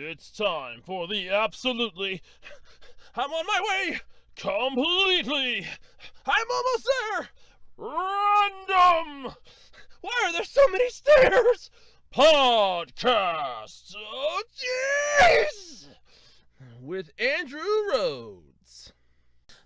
It's time for the absolutely... I'm on my way! Completely! I'm almost there! Random! Why are there so many stairs? Podcast! Oh, jeez! With Andrew Rhodes.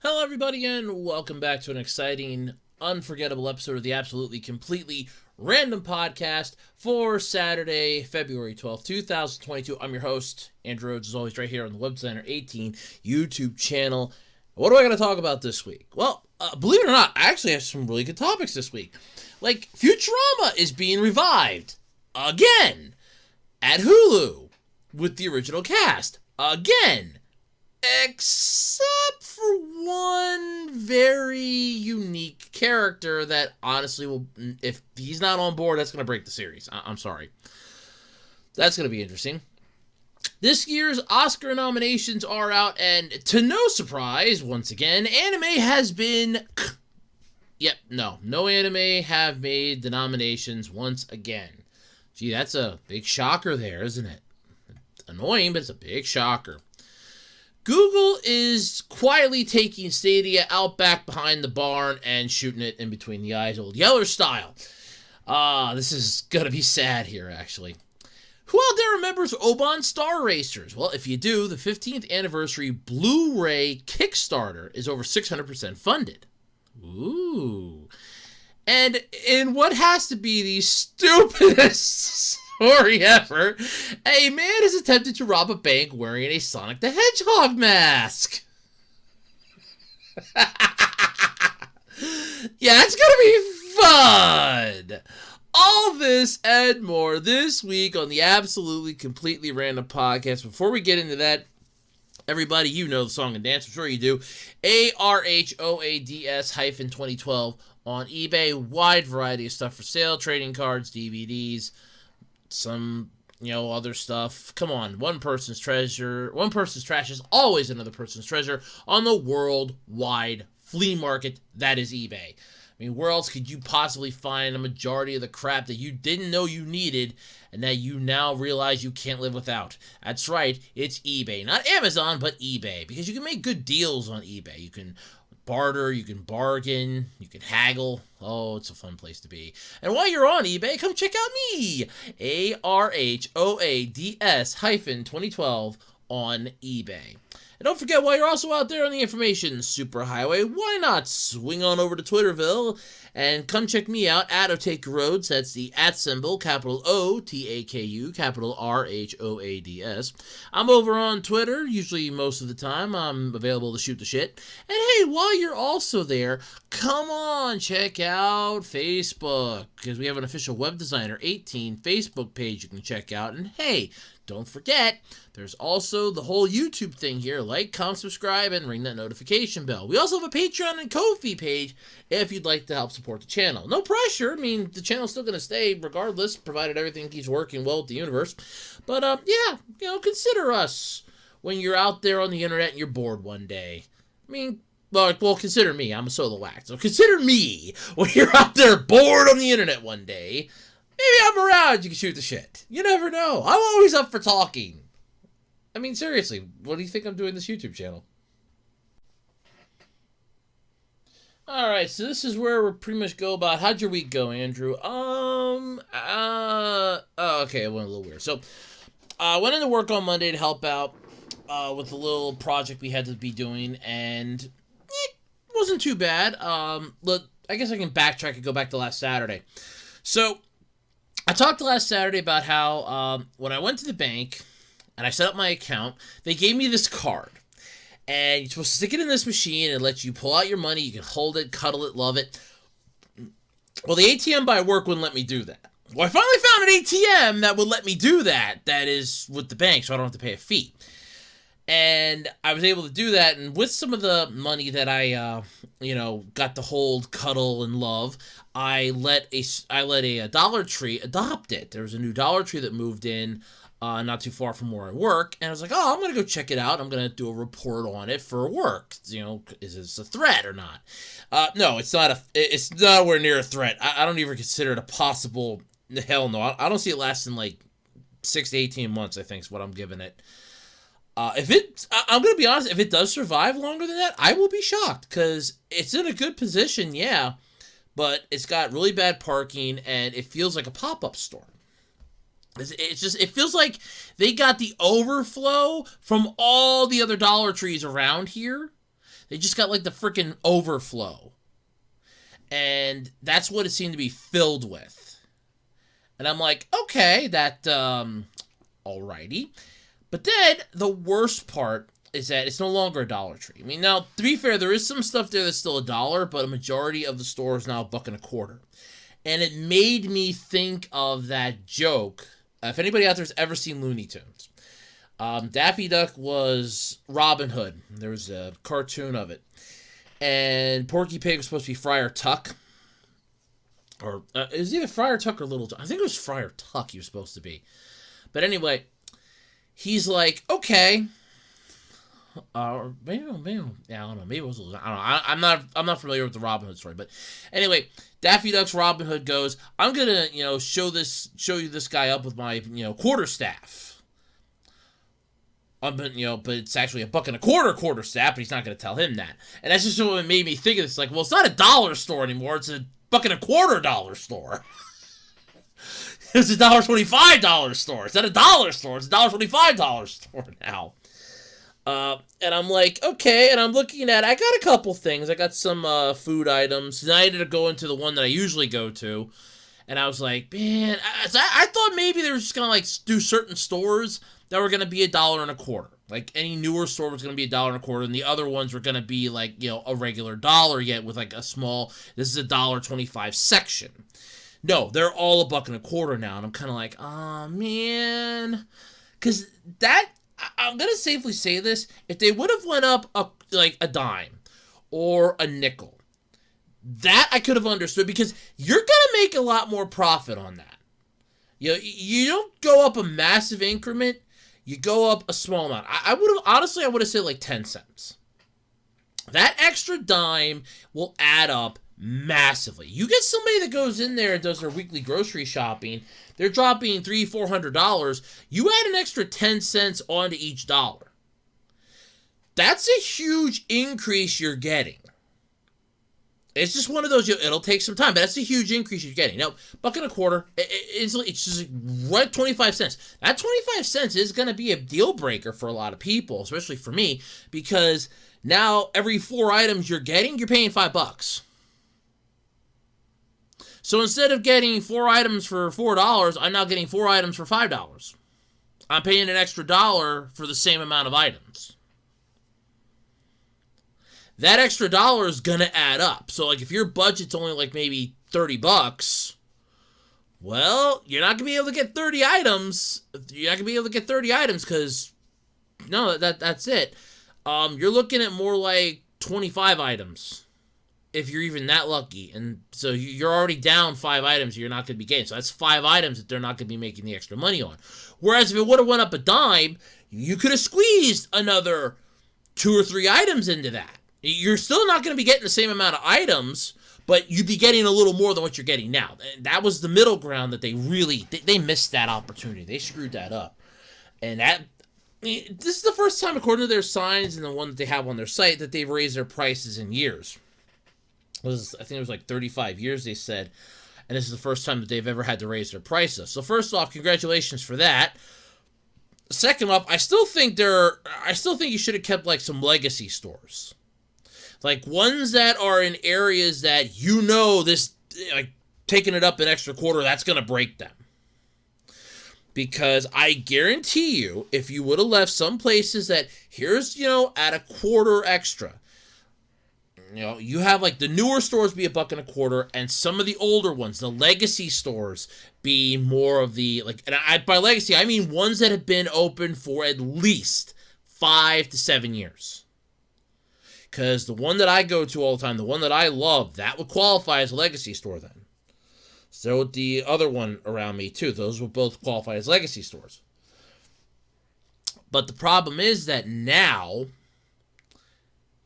Hello, everybody, and welcome back to an exciting, unforgettable episode of the absolutely, completely random podcast for Saturday, February 12th, 2022. I'm your host, Andrew Rhodes, as always, right here on the Web Designer 18 YouTube channel. What am I going to talk about this week? Well, believe it or not, I actually have some really good topics this week. Like, Futurama is being revived again at Hulu with the original cast again. Except for one very unique character that honestly will, if he's not on board, that's going to break the series. I'm sorry. That's going to be interesting. This year's Oscar nominations are out, and to no surprise, once again, anime has been... No anime have made the nominations once again. Gee, that's a big shocker there, isn't it? Annoying, but it's a big shocker. Google is quietly taking Stadia out back behind the barn and shooting it in between the eyes, old Yeller style. This is going to be sad here, actually. Who out there remembers Oban Star-Racers? Well, if you do, the 15th anniversary Blu-ray Kickstarter is over 600% funded. Ooh. And in what has to be the stupidest story ever, a man has attempted to rob a bank wearing a Sonic the Hedgehog mask. Yeah, it's gonna be fun! All this and more this week on the absolutely completely random podcast. Before we get into that, everybody, you know the song and dance, I'm sure you do. ARHOADS-2012 on eBay. Wide variety of stuff for sale. Trading cards, DVDs, some, other stuff. Come on, one person's trash is always another person's treasure on the worldwide flea market that is eBay. I mean, where else could you possibly find a majority of the crap that you didn't know you needed and that you now realize you can't live without? That's right, it's eBay. Not Amazon, but eBay. Because you can make good deals on eBay. You can barter, you can bargain, you can haggle. Oh, it's a fun place to be. And while you're on eBay, come check out me, ARHOADS-2012 on eBay. And don't forget, while you're also out there on the information superhighway, why not swing on over to Twitterville and come check me out at @Otaku That's the @ symbol, capital O-T-A-K-U, capital R-H-O-A-D-S. I'm over on Twitter, usually most of the time. I'm available to shoot the shit. And hey, while you're also there, come on, check out Facebook, because we have an official Web Designer 18 Facebook page you can check out. And hey, don't forget, there's also the whole YouTube thing here. Like, comment, subscribe, and ring that notification bell. We also have a Patreon and Ko-fi page if you'd like to help support the channel. No pressure. I mean, the channel's still going to stay regardless, provided everything keeps working well with the universe. But, consider us when you're out there on the internet and you're bored one day. I mean, well, consider me. I'm a solo act. So consider me when you're out there bored on the internet one day. Maybe I'm around, you can shoot the shit. You never know. I'm always up for talking. I mean, seriously, what do you think I'm doing this YouTube channel? Alright, so this is where we pretty much go about, how'd your week go, Andrew? Okay, it went a little weird. So, I went into work on Monday to help out with a little project we had to be doing, and it wasn't too bad. Look, I guess I can backtrack and go back to last Saturday. So, I talked last Saturday about how when I went to the bank and I set up my account, they gave me this card. And you're supposed to stick it in this machine and let you pull out your money. You can hold it, cuddle it, love it. Well, the ATM by work wouldn't let me do that. Well, I finally found an ATM that would let me do that. That is with the bank, so I don't have to pay a fee. And I was able to do that, and with some of the money that I, got to hold, cuddle, and love, I let a Dollar Tree adopt it. There was a new Dollar Tree that moved in not too far from where I work, and I was like, oh, I'm going to go check it out. I'm going to do a report on it for work. Is this a threat or not? No, it's not. It's nowhere near a threat. I don't even consider it a possible. Hell no. I don't see it lasting like 6 to 18 months, I think, is what I'm giving it. I'm going to be honest, if it does survive longer than that, I will be shocked, because it's in a good position, yeah, but it's got really bad parking, and it feels like a pop-up store. It feels like they got the overflow from all the other Dollar Trees around here. They just got, like, the freaking overflow. And that's what it seemed to be filled with. And I'm like, okay, alrighty. But then, the worst part is that it's no longer a Dollar Tree. I mean, now, to be fair, there is some stuff there that's still $1, but a majority of the store is now $1.25. And it made me think of that joke. If anybody out there has ever seen Looney Tunes, Daffy Duck was Robin Hood. There was a cartoon of it. And Porky Pig was supposed to be Friar Tuck. Or, it was either Friar Tuck or Little Tuck. I think it was Friar Tuck he was supposed to be. But anyway, he's like, okay. Maybe, yeah, I don't know. Maybe it was, I don't know. I'm not familiar with the Robin Hood story. But anyway, Daffy Duck's Robin Hood goes, I'm going to, show you this guy up with my, quarterstaff. But it's actually $1.25 quarterstaff, but he's not going to tell him that. And that's just what made me think of this. Like, well, it's not a dollar store anymore. It's a $1.25 store. It's a $1.25 store. It's not a dollar store. It's a $1.25 store now. And I'm like, okay, and I'm looking at, I got a couple things. I got some food items. And I ended up going to the one that I usually go to. And I was like, man, I thought maybe they were just going to, like, do certain stores that were going to be $1.25. Like, any newer store was going to be $1.25, and the other ones were going to be, like, a regular dollar, yet with, like, a small, this is a $1.25 section. No, they're all $1.25 now, and I'm kind of like, oh, man. Because that, I'm going to safely say this, if they would have went up, a dime or a nickel, that I could have understood, because you're going to make a lot more profit on that. You don't go up a massive increment. You go up a small amount. I would have said like 10 cents. That extra dime will add up massively. You get somebody that goes in there and does their weekly grocery shopping, they're dropping $300-$400. You add an extra 10 cents onto each dollar. That's a huge increase you're getting. It's just one of those, it'll take some time, but that's a huge increase you're getting. Now, $1.25, it's just right 25 cents. That 25 cents is going to be a deal breaker for a lot of people, especially for me, because now every 4 items you're getting, you're paying $5. So instead of getting 4 items for $4, I'm now getting 4 items for $5. I'm paying an extra $1 for the same amount of items. That extra $1 is going to add up. So, like, if your budget's only, like, maybe $30, well, you're not going to be able to get 30 items. You're not going to be able to get 30 items because, no, that's it. You're looking at more like 25 items if you're even that lucky. And so you're already down 5 items you're not going to be getting. So that's 5 items that they're not going to be making the extra money on. Whereas if it would have went up a dime, you could have squeezed another 2 or 3 items into that. You're still not going to be getting the same amount of items, but you'd be getting a little more than what you're getting now. That was the middle ground that they missed that opportunity. They screwed that up. And this is the first time, according to their signs and the one that they have on their site, that they've raised their prices in years. I think it was like 35 years, they said. And this is the first time that they've ever had to raise their prices. So first off, congratulations for that. Second off, I still think you should have kept like some legacy stores. Like, ones that are in areas that this, like, taking it up an extra $0.25, that's going to break them. Because I guarantee you, if you would have left some places that, here's, at a $0.25 extra, you have, like, the newer stores be $1.25, and some of the older ones, the legacy stores, be more of the, like, and by legacy, I mean ones that have been open for at least 5 to 7 years. Because the one that I go to all the time, the one that I love, that would qualify as a legacy store then. So would the other one around me too. Those would both qualify as legacy stores. But the problem is that now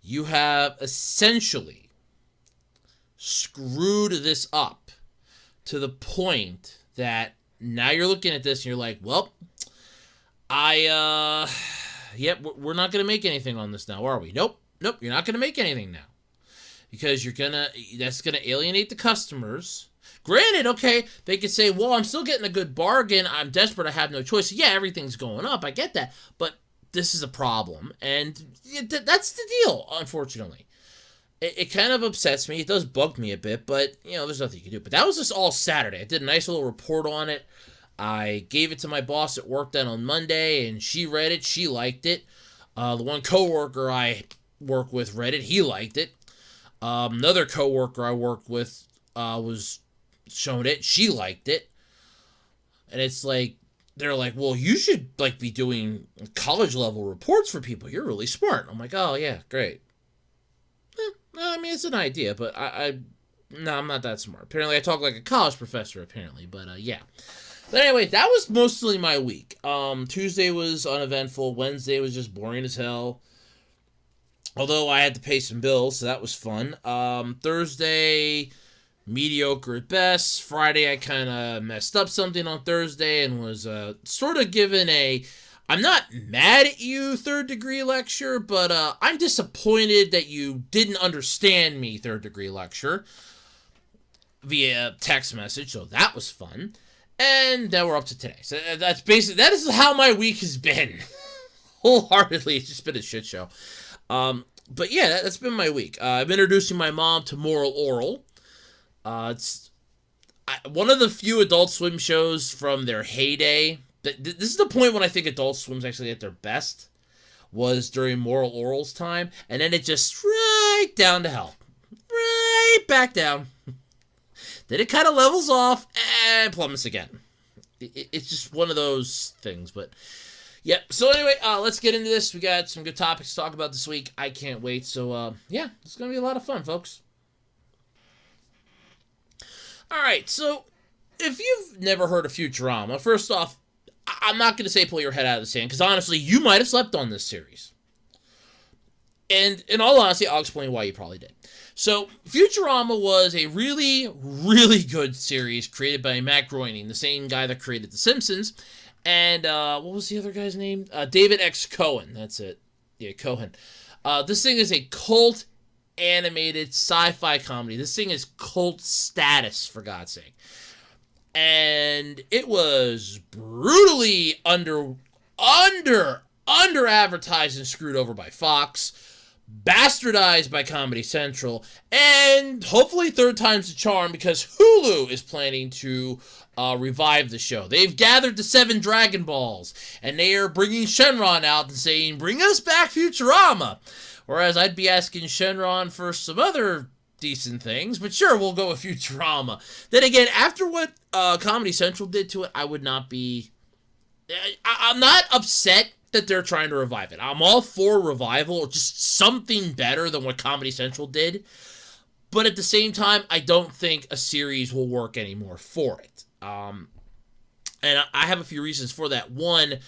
you have essentially screwed this up to the point that now you're looking at this and you're like, well, Yep, we're not going to make anything on this now, are we? Nope, you're not going to make anything now. Because that's going to alienate the customers. Granted, okay, they could say, well, I'm still getting a good bargain. I'm desperate. I have no choice. Yeah, everything's going up. I get that. But this is a problem. And that's the deal, unfortunately. It kind of upsets me. It does bug me a bit, but, there's nothing you can do. But that was just all Saturday. I did a nice little report on it. I gave it to my boss at work then on Monday, and she read it. She liked it. The one coworker I work with read it. He liked it. Another coworker I worked with was shown it. She liked it. And it's like, they're like, well, you should be doing college level reports for people. You're really smart. I'm like, oh yeah, great. I mean, it's an idea, but no, I'm not that smart. Apparently I talk like a college professor, apparently, but yeah. But anyway, that was mostly my week. Tuesday was uneventful. Wednesday was just boring as hell. Although I had to pay some bills, so that was fun. Thursday, mediocre at best. Friday, I kind of messed up something on Thursday and was sort of given I'm not mad at you, third degree lecture, but I'm disappointed that you didn't understand me, third degree lecture, via text message, so that was fun. And then we're up to today. So that is how my week has been. Wholeheartedly, it's just been a shit show. But yeah, that's been my week. I'm introducing my mom to Moral Oral. It's one of the few Adult Swim shows from their heyday. This is the point when I think Adult Swim's actually at their best, was during Moral Oral's time, and then it just right down to hell. Right back down. Then it kind of levels off and plummets again. It's just one of those things, but yep. So anyway, let's get into this. We got some good topics to talk about this week. I can't wait. So yeah, it's going to be a lot of fun, folks. All right, so if you've never heard of Futurama, first off, I'm not going to say pull your head out of the sand, because honestly, you might have slept on this series. And in all honesty, I'll explain why you probably did. So, Futurama was a really, really good series created by Matt Groening, the same guy that created The Simpsons. And, what was the other guy's name? David X. Cohen. That's it. Yeah, Cohen. This thing is a cult animated sci-fi comedy. This thing is cult status, for God's sake. And it was brutally under advertised and screwed over by Fox, bastardized by Comedy Central, and hopefully third time's the charm, because Hulu is planning to revive the show. They've gathered the 7 Dragon Balls, and they are bringing Shenron out and saying, bring us back Futurama. Whereas I'd be asking Shenron for some other decent things, but sure, we'll go with Futurama. Then again, after what Comedy Central did to it, I would not be... I'm not upset that they're trying to revive it. I'm all for revival, or just something better than what Comedy Central did. But at the same time, I don't think a series will work anymore for it. And I have a few reasons for that. One,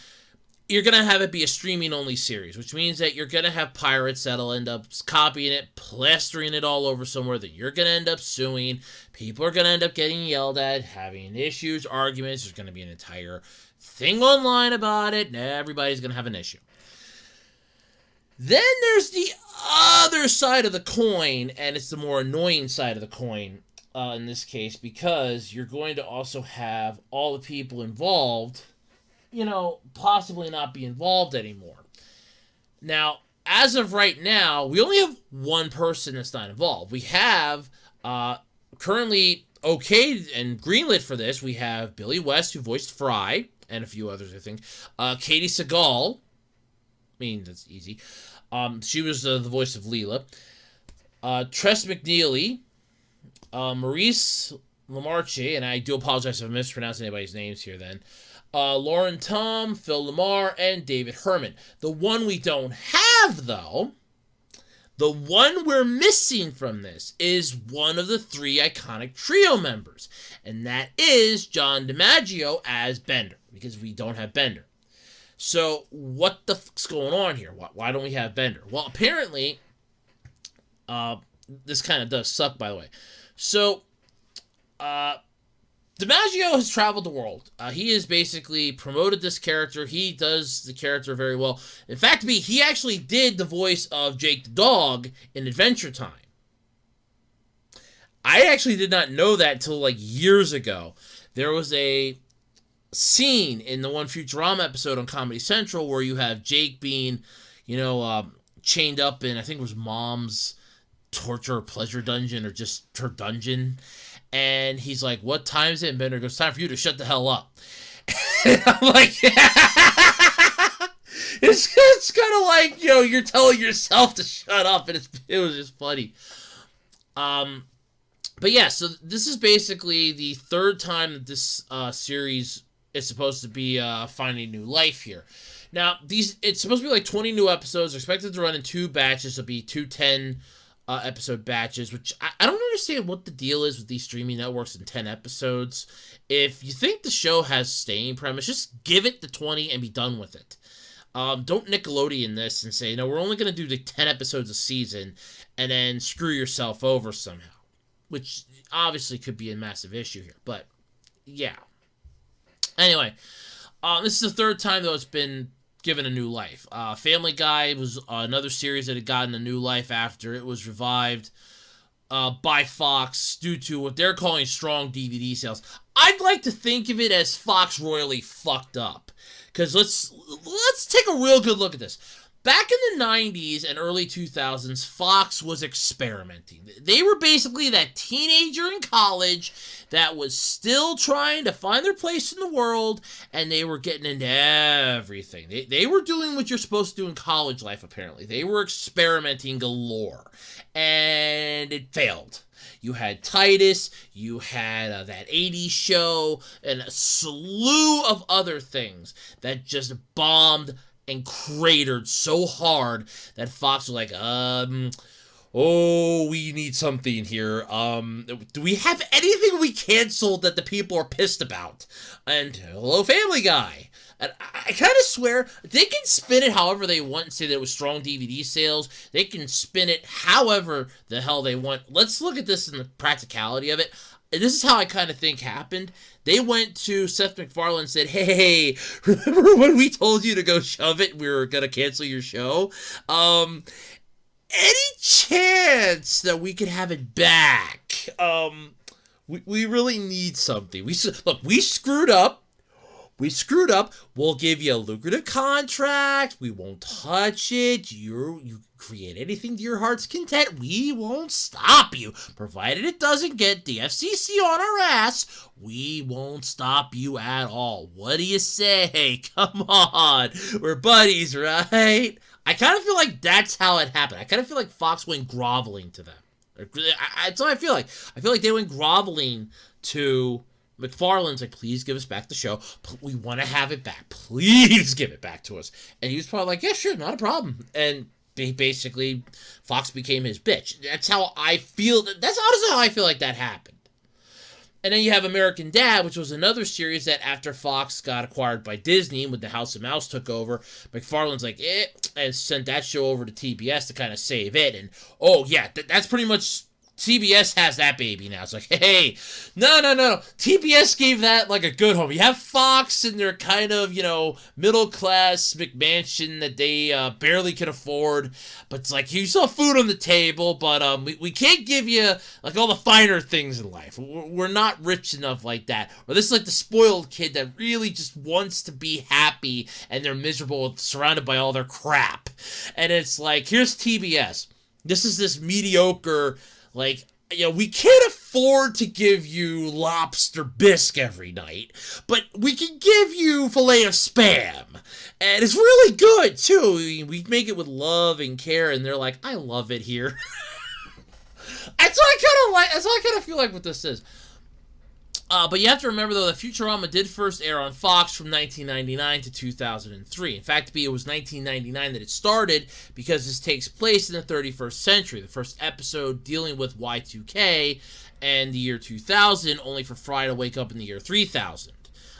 you're going to have it be a streaming-only series, which means that you're going to have pirates that'll end up copying it, plastering it all over somewhere that you're going to end up suing. People are going to end up getting yelled at, having issues, arguments. There's going to be an entire thing online about it, and everybody's going to have an issue. Then there's the other side of the coin, and it's the more annoying side of the coin in this case, because you're going to also have all the people involved, possibly not be involved anymore. Now, as of right now, we only have one person that's not involved. We have, currently okayed and greenlit for this, we have Billy West, who voiced Fry, and a few others, I think. Katie Sagal. I mean, that's easy. She was the voice of Leela. Tress McNeely. Maurice Lamarche, and I do apologize if I'm mispronouncing anybody's names here then. Lauren Tom, Phil Lamar, and David Herman. The one we don't have, though, the one we're missing from this, is one of the 3 iconic trio members, and that is John DiMaggio as Bender, because we don't have Bender. So, what the fuck's going on here? Why don't we have Bender? Well, apparently, this kind of does suck, by the way. So, DiMaggio has traveled the world. He has basically promoted this character. He does the character very well. In fact, he actually did the voice of Jake the dog in Adventure Time. I actually did not know that until like years ago. There was a scene in the one Futurama episode on Comedy Central where you have Jake being, chained up in, I think it was Mom's torture or pleasure dungeon or just her dungeon. And he's like, "What time is it?" And Bender goes, "Time for you to shut the hell up." And I'm like, it's kind of like, you're telling yourself to shut up. And it was just funny. But yeah, so this is basically the third time that this series is supposed to be finding new life here. Now, it's supposed to be like 20 new episodes. They're expected to run in 2 batches. It'll be 2 10-episode batches, which I don't understand what the deal is with these streaming networks in 10 episodes. If you think the show has staying premise, just give it the 20 and be done with it. Don't Nickelodeon this and say, no, we're only going to do the 10 episodes a season and then screw yourself over somehow. Which obviously could be a massive issue here. But, yeah. Anyway, this is the third time, though, it's been given a new life. Family Guy was another series that had gotten a new life after it was revived by Fox due to what they're calling strong DVD sales. I'd like to think of it as Fox royally fucked up. Because let's take a real good look at this. Back in the 90s and early 2000s, Fox was experimenting. They were basically that teenager in college that was still trying to find their place in the world, and they were getting into everything. They were doing what you're supposed to do in college life, apparently. They were experimenting galore, and it failed. You had Titus, you had that 80s show, and a slew of other things that just bombed and cratered so hard that Fox was like, we need something here. Do we have anything we canceled that the people are pissed about? And hello, Family Guy. And I kind of swear, they can spin it however they want and say that it was strong DVD sales. They can spin it however the hell they want. Let's look at this in the practicality of it. This is how I kind of think happened. They went to Seth MacFarlane and said, "Hey, remember when we told you to go shove it? We were going to cancel your show. Any chance that we could have it back? We really need something. We screwed up. We'll give you a lucrative contract. We won't touch it. You create anything to your heart's content. We won't stop you. Provided it doesn't get the FCC on our ass, we won't stop you at all. What do you say? Come on. We're buddies, right?" I kind of feel like that's how it happened. I kind of feel like Fox went groveling to them. That's what I feel like. I feel like they went groveling to McFarlane's like, "Please give us back the show. We want to have it back. Please give it back to us." And he was probably like, "Yeah, sure, not a problem." And basically, Fox became his bitch. That's how I feel. That's honestly how I feel like that happened. And then you have American Dad, which was another series that after Fox got acquired by Disney, when the House of Mouse took over, McFarlane's like, and sent that show over to TBS to kind of save it. And, that's pretty much CBS has that baby now. It's like, hey, no. TBS gave that like a good home. You have Fox and their kind of, middle-class McMansion that they barely can afford. But it's like, you still have food on the table, but we can't give you like all the finer things in life. We're not rich enough like that. Or this is like the spoiled kid that really just wants to be happy and they're miserable, surrounded by all their crap. And it's like, here's TBS. This is this mediocre... we can't afford to give you lobster bisque every night, but we can give you filet of Spam. And it's really good, too. We make it with love and care, and they're like, I love it here. That's what I kind of feel like what this is. But you have to remember, though, that Futurama did first air on Fox from 1999 to 2003. In fact, it was 1999 that it started because this takes place in the 31st century. The first episode dealing with Y2K and the year 2000, only for Fry to wake up in the year 3000.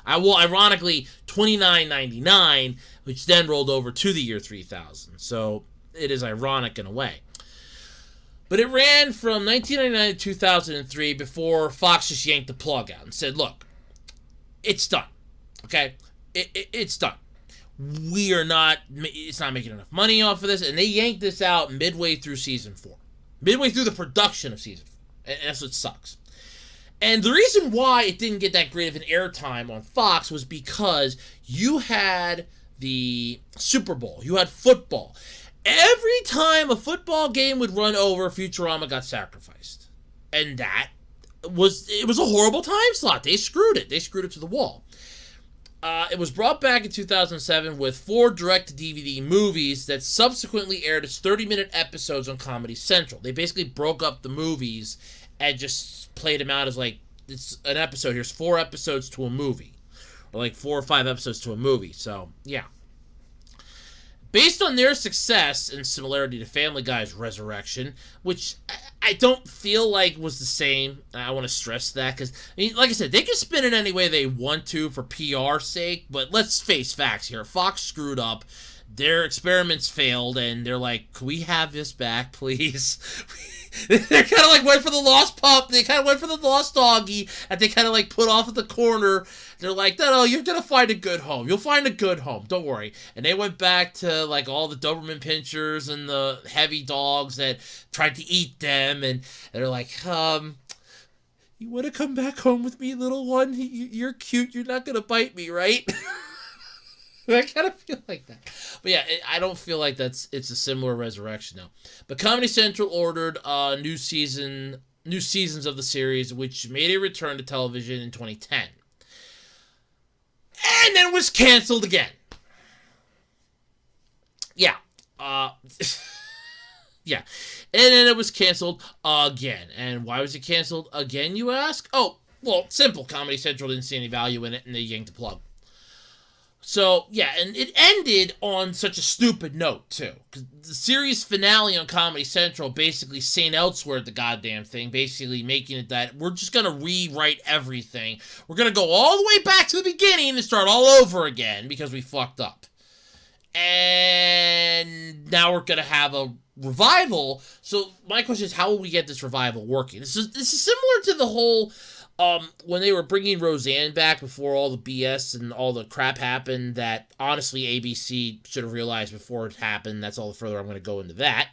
Ironically, $29.99, which then rolled over to the year 3000. So it is ironic in a way. But it ran from 1999 to 2003 before Fox just yanked the plug out and said, look, it's done. Okay? It's done. It's not making enough money off of this, and they yanked this out midway through season 4. Midway through the production of season 4. And that's what sucks. And the reason why it didn't get that great of an airtime on Fox was because you had the Super Bowl. You had football. Every time a football game would run over, Futurama got sacrificed. And it was a horrible time slot. They screwed it. They screwed it to the wall. It was brought back in 2007 with 4 direct-to-DVD movies that subsequently aired as 30-minute episodes on Comedy Central. They basically broke up the movies and just played them out as like, it's an episode. Here's 4 episodes to a movie. Or like 4 or 5 episodes to a movie. So, yeah. Based on their success and similarity to Family Guy's resurrection, which I don't feel like was the same, I want to stress that, because, I mean, like I said, they can spin it any way they want to for PR's sake, but let's face facts here. Fox screwed up, their experiments failed, and they're like, can we have this back, please? They kind of like went for the lost pup, they kind of went for the lost doggy, and they kind of like put off at the corner. They're like, no, you're going to find a good home. You'll find a good home. Don't worry. And they went back to like all the Doberman pinchers and the heavy dogs that tried to eat them. And they're like, you want to come back home with me, little one? You're cute. You're not going to bite me, right? I kind of feel like that. But yeah, I don't feel like it's a similar resurrection now. But Comedy Central ordered new seasons of the series, which made a return to television in 2010. And then was canceled again. Yeah. Yeah. And then it was canceled again. And why was it canceled again, you ask? Oh, well, simple. Comedy Central didn't see any value in it, and they yanked the plug. So, yeah, and it ended on such a stupid note, too. Because the series finale on Comedy Central basically St. Elsewhere the goddamn thing, basically making it that we're just going to rewrite everything. We're going to go all the way back to the beginning and start all over again because we fucked up. And now we're going to have a revival. So my question is, how will we get this revival working? This is similar to the whole... when they were bringing Roseanne back before all the BS and all the crap happened that, honestly, ABC should have realized before it happened. That's all the further I'm going to go into that.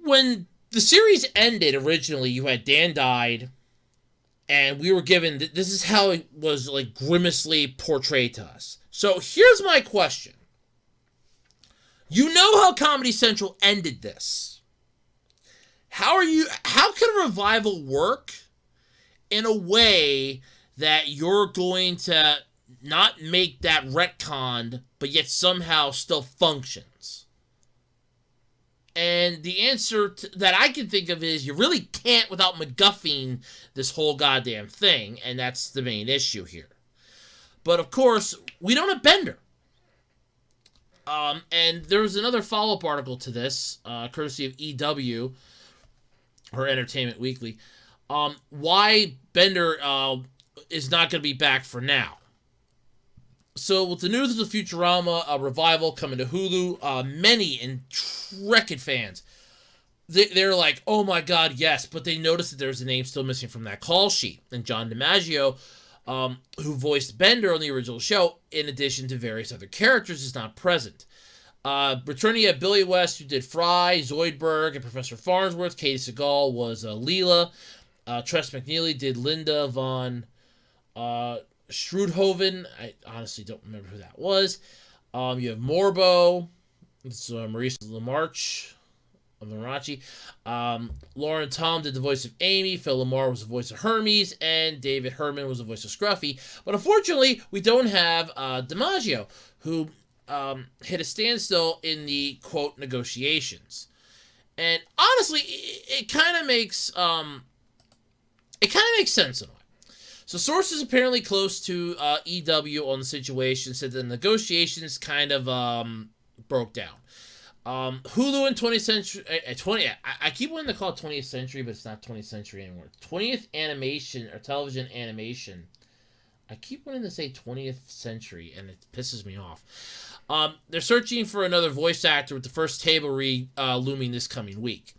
When the series ended, originally, you had Dan died, and we were given... This is how it was, like, grimacely portrayed to us. So, here's my question. You know how Comedy Central ended this. How can a revival work in a way that you're going to not make that retconned, but yet somehow still functions? And the answer that I can think of is you really can't without McGuffing this whole goddamn thing, and that's the main issue here. But of course, we don't have Bender. And there was another follow-up article to this, courtesy of EW, or Entertainment Weekly, why Bender is not going to be back for now. So, with the news of the Futurama revival coming to Hulu, many intrepid fans, they're like, oh my god, yes, but they noticed that there's a name still missing from that call sheet. And John DiMaggio, who voiced Bender on the original show, in addition to various other characters, is not present. Returning at Billy West, who did Fry, Zoidberg, and Professor Farnsworth. Katie Seagal was Leela. Tress McNeely did Linda von Schroedhoven. I honestly don't remember who that was. You have Morbo. It's Maurice LaMarche. Marachi. Lauren Tom did the voice of Amy. Phil Lamar was the voice of Hermes. And David Herman was the voice of Scruffy. But unfortunately, we don't have DiMaggio, who... hit a standstill in the, quote, negotiations. And honestly, it kind of makes sense in a way. So sources apparently close to EW on the situation said the negotiations kind of broke down. Hulu and 20th Century... I keep wanting to call it 20th Century, but it's not 20th Century anymore. 20th Animation, or Television Animation. I keep wanting to say 20th Century, and it pisses me off. They're searching for another voice actor with the first table read looming this coming week.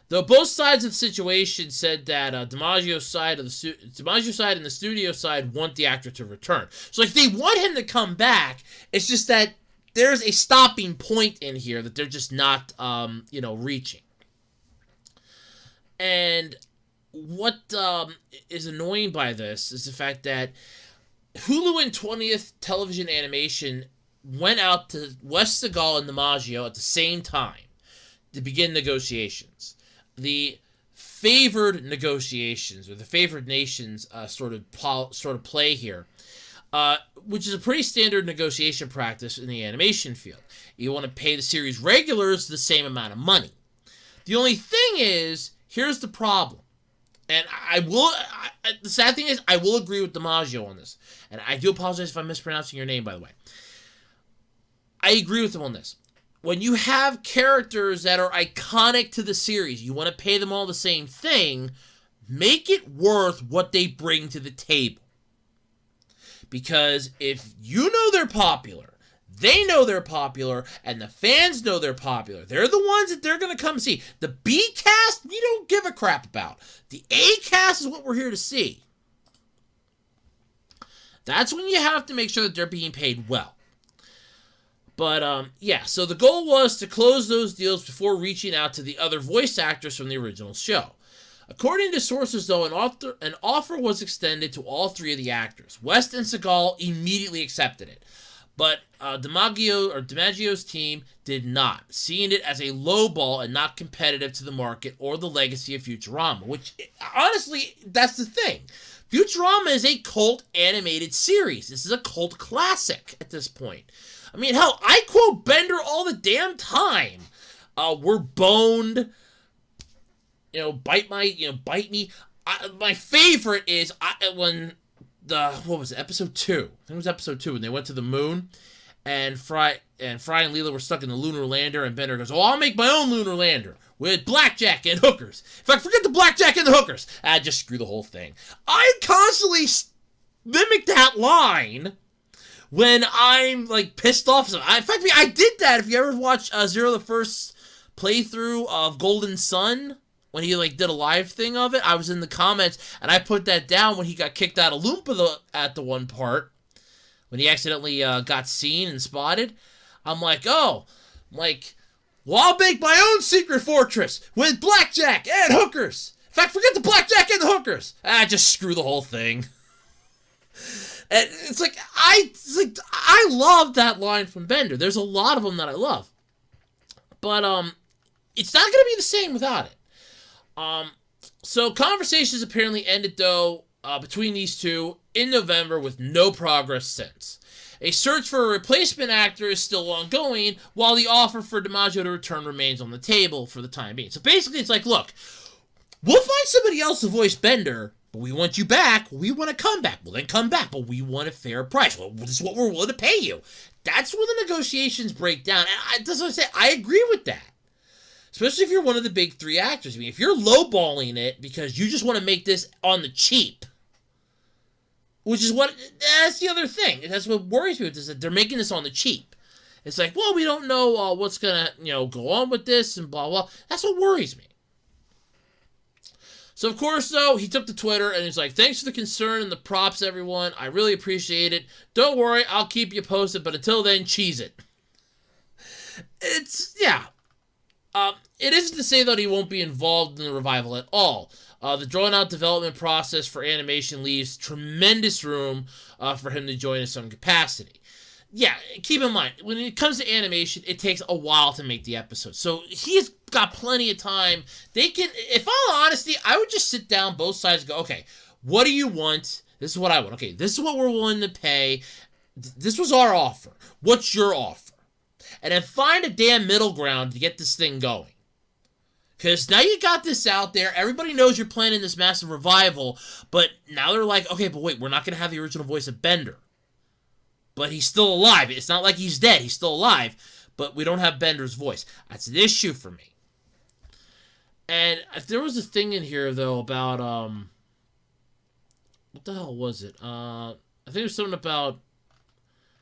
Though both sides of the situation said that DiMaggio's side and the studio side want the actor to return. So like they want him to come back. It's just that there's a stopping point in here that they're just not reaching. And what is annoying by this is the fact that Hulu and 20th Television Animation went out to West Segal and DiMaggio at the same time to begin negotiations. The favored negotiations, or the favored nations sort of play here, which is a pretty standard negotiation practice in the animation field. You want to pay the series regulars the same amount of money. The only thing is, here's the problem. And the sad thing is, I will agree with DiMaggio on this. And I do apologize if I'm mispronouncing your name, by the way. I agree with him on this. When you have characters that are iconic to the series, you want to pay them all the same thing, make it worth what they bring to the table. Because if you know they're popular, they know they're popular, and the fans know they're popular, they're the ones that they're going to come see. The B cast, we don't give a crap about. The A cast is what we're here to see. That's when you have to make sure that they're being paid well. But, so the goal was to close those deals before reaching out to the other voice actors from the original show. According to sources, though, an offer was extended to all three of the actors. West and Segal immediately accepted it. But DiMaggio's team did not, seeing it as a lowball and not competitive to the market or the legacy of Futurama, which, honestly, that's the thing. Futurama is a cult animated series. This is a cult classic at this point. I mean, hell, I quote Bender all the damn time. We're boned. Bite me. My favorite is when episode 2? I think it was episode 2 when they went to the moon, and Fry and Leela were stuck in the lunar lander, and Bender goes, "Oh, I'll make my own lunar lander with blackjack and hookers. In fact, forget the blackjack and the hookers. Just screw the whole thing." I constantly mimic that line when I'm like pissed off. In fact, I did that. If you ever watched Zero the First playthrough of Golden Sun, when he did a live thing of it, I was in the comments and I put that down when he got kicked out of Loompa at the one part when he accidentally got seen and spotted. I'm like, well, I'll make my own secret fortress with blackjack and hookers. In fact, forget the blackjack and the hookers. Just screw the whole thing. And I love that line from Bender. There's a lot of them that I love. But it's not going to be the same without it. So conversations apparently ended, though, between these two in November with no progress since. A search for a replacement actor is still ongoing, while the offer for DiMaggio to return remains on the table for the time being. So basically, it's like, look, we'll find somebody else to voice Bender, but we want you back. We want to come back. Well, then come back, but we want a fair price. Well, this is what we're willing to pay you. That's where the negotiations break down. And that's what I say. I agree with that. Especially if you're one of the big three actors. I mean, if you're lowballing it because you just want to make this on the cheap, which is that's the other thing. That's what worries me, is that they're making this on the cheap. It's like, well, we don't know what's going to, go on with this and blah, blah. That's what worries me. So, of course, though, he took to Twitter and he's like, "Thanks for the concern and the props, everyone. I really appreciate it. Don't worry, I'll keep you posted, but until then, cheese it." It isn't to say that he won't be involved in the revival at all. The drawn-out development process for animation leaves tremendous room for him to join in some capacity. Yeah, keep in mind, when it comes to animation, it takes a while to make the episode. So he's got plenty of time. They can, if all honesty, I would just sit down both sides and go, okay, what do you want? This is what I want. Okay, this is what we're willing to pay. This was our offer. What's your offer? And then find a damn middle ground to get this thing going. Because now you got this out there. Everybody knows you're planning this massive revival. But now they're like, okay, but wait, we're not going to have the original voice of Bender. But he's still alive. It's not like he's dead. He's still alive. But we don't have Bender's voice. That's an issue for me. And if there was a thing in here, though, about, what the hell was it? I think it was something about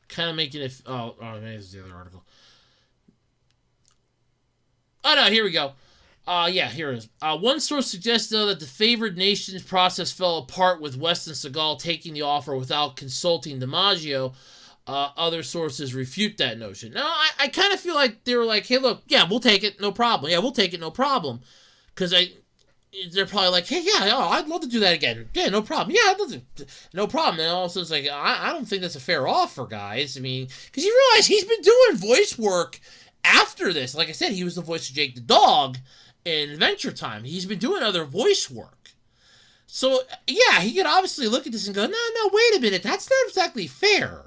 kind of making it, maybe this is the other article. Oh, no, here we go. Yeah, here it is. One source suggests, though, that the favored nations process fell apart with West and Seagal taking the offer without consulting DiMaggio. Other sources refute that notion. Now, I kind of feel like they were like, hey, look, yeah, we'll take it, no problem. Yeah, we'll take it, no problem. Because they're probably like, hey, yeah, oh, I'd love to do that again. Yeah, no problem. Yeah, I'd love to, no problem. And also it's like, I don't think that's a fair offer, guys. I mean, because you realize he's been doing voice work after this. Like I said, he was the voice of Jake the Dog in Adventure Time. He's been doing other voice work. So, yeah, he could obviously look at this and go, no, wait a minute. That's not exactly fair.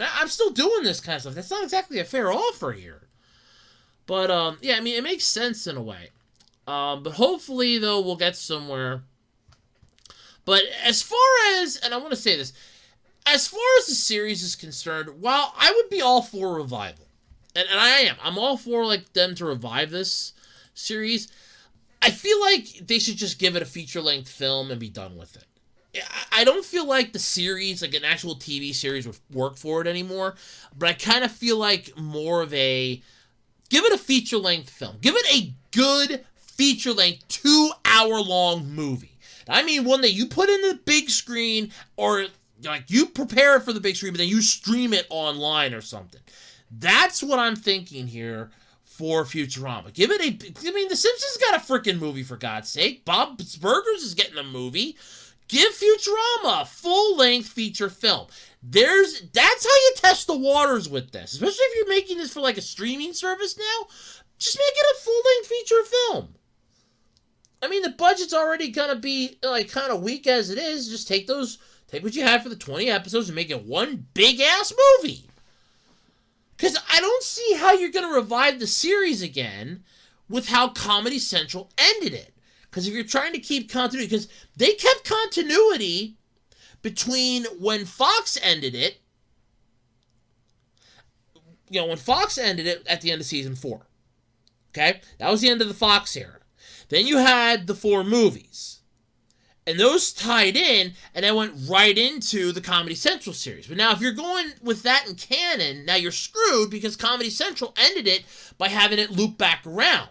I'm still doing this kind of stuff. That's not exactly a fair offer here. But, yeah, I mean, it makes sense in a way. But hopefully, though, we'll get somewhere. But as far as, and I want to say this, as far as the series is concerned, while I would be all for revival, and I am, I'm all for, like, them to revive this series, I feel like they should just give it a feature-length film and be done with it. I don't feel like the series, like an actual TV series, would work for it anymore, but I kind of feel like more of a, give it a feature-length film. Give it a good feature-length 2-hour-long movie. I mean one that you put in the big screen, or like you prepare it for the big screen, but then you stream it online or something. That's what I'm thinking here for Futurama. Give it a, I mean, The Simpsons got a freaking movie, for God's sake. Bob's Burgers is getting a movie. Give Futurama a full-length feature film. That's how you test the waters with this. Especially if you're making this for like a streaming service now. Just make it a full-length feature film. I mean, the budget's already gonna be like kind of weak as it is. Just take what you had for the 20 episodes and make it one big-ass movie. Because I don't see how you're gonna revive the series again with how Comedy Central ended it. Because if you're trying to keep continuity, because they kept continuity between when Fox ended it, when Fox ended it at the end of season 4. Okay? That was the end of the Fox era. Then you had the 4 movies. And those tied in, and then went right into the Comedy Central series. But now if you're going with that in canon, now you're screwed because Comedy Central ended it by having it loop back around.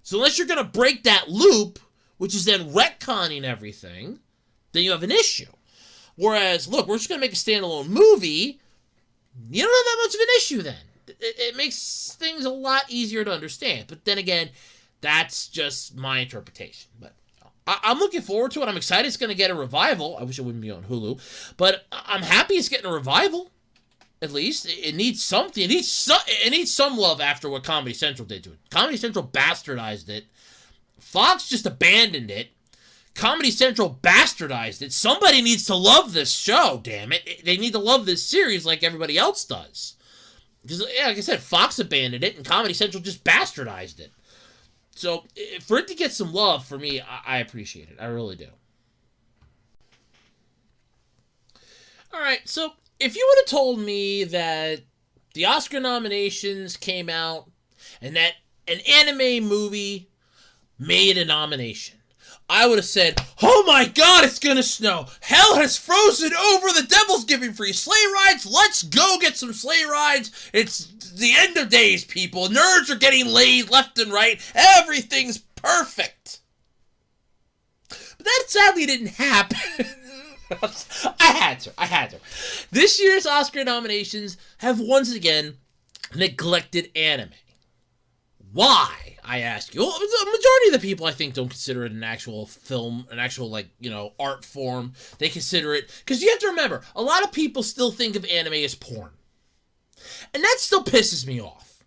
So unless you're going to break that loop, which is then retconning everything, then you have an issue. Whereas, look, we're just going to make a standalone movie, you don't have that much of an issue then. It makes things a lot easier to understand. But then again, that's just my interpretation. But I'm looking forward to it. I'm excited it's going to get a revival. I wish it wouldn't be on Hulu. But I'm happy it's getting a revival. At least it needs something. It needs some love after what Comedy Central did to it. Comedy Central bastardized it. Fox just abandoned it. Comedy Central bastardized it. Somebody needs to love this show, damn it. They need to love this series like everybody else does. Because, yeah, like I said, Fox abandoned it, and Comedy Central just bastardized it. So, for it to get some love, for me, I appreciate it. I really do. Alright, so if you would have told me that the Oscar nominations came out and that an anime movie made a nomination, I would have said, oh my god, it's gonna snow. Hell has frozen over. The devil's giving free sleigh rides. Let's go get some sleigh rides. It's the end of days, people. Nerds are getting laid left and right. Everything's perfect. But that sadly didn't happen. I had to. This year's Oscar nominations have once again neglected anime. Why, I ask you? Well, the majority of the people, I think, don't consider it an actual film, an actual, art form. They consider it, because you have to remember, a lot of people still think of anime as porn. And that still pisses me off.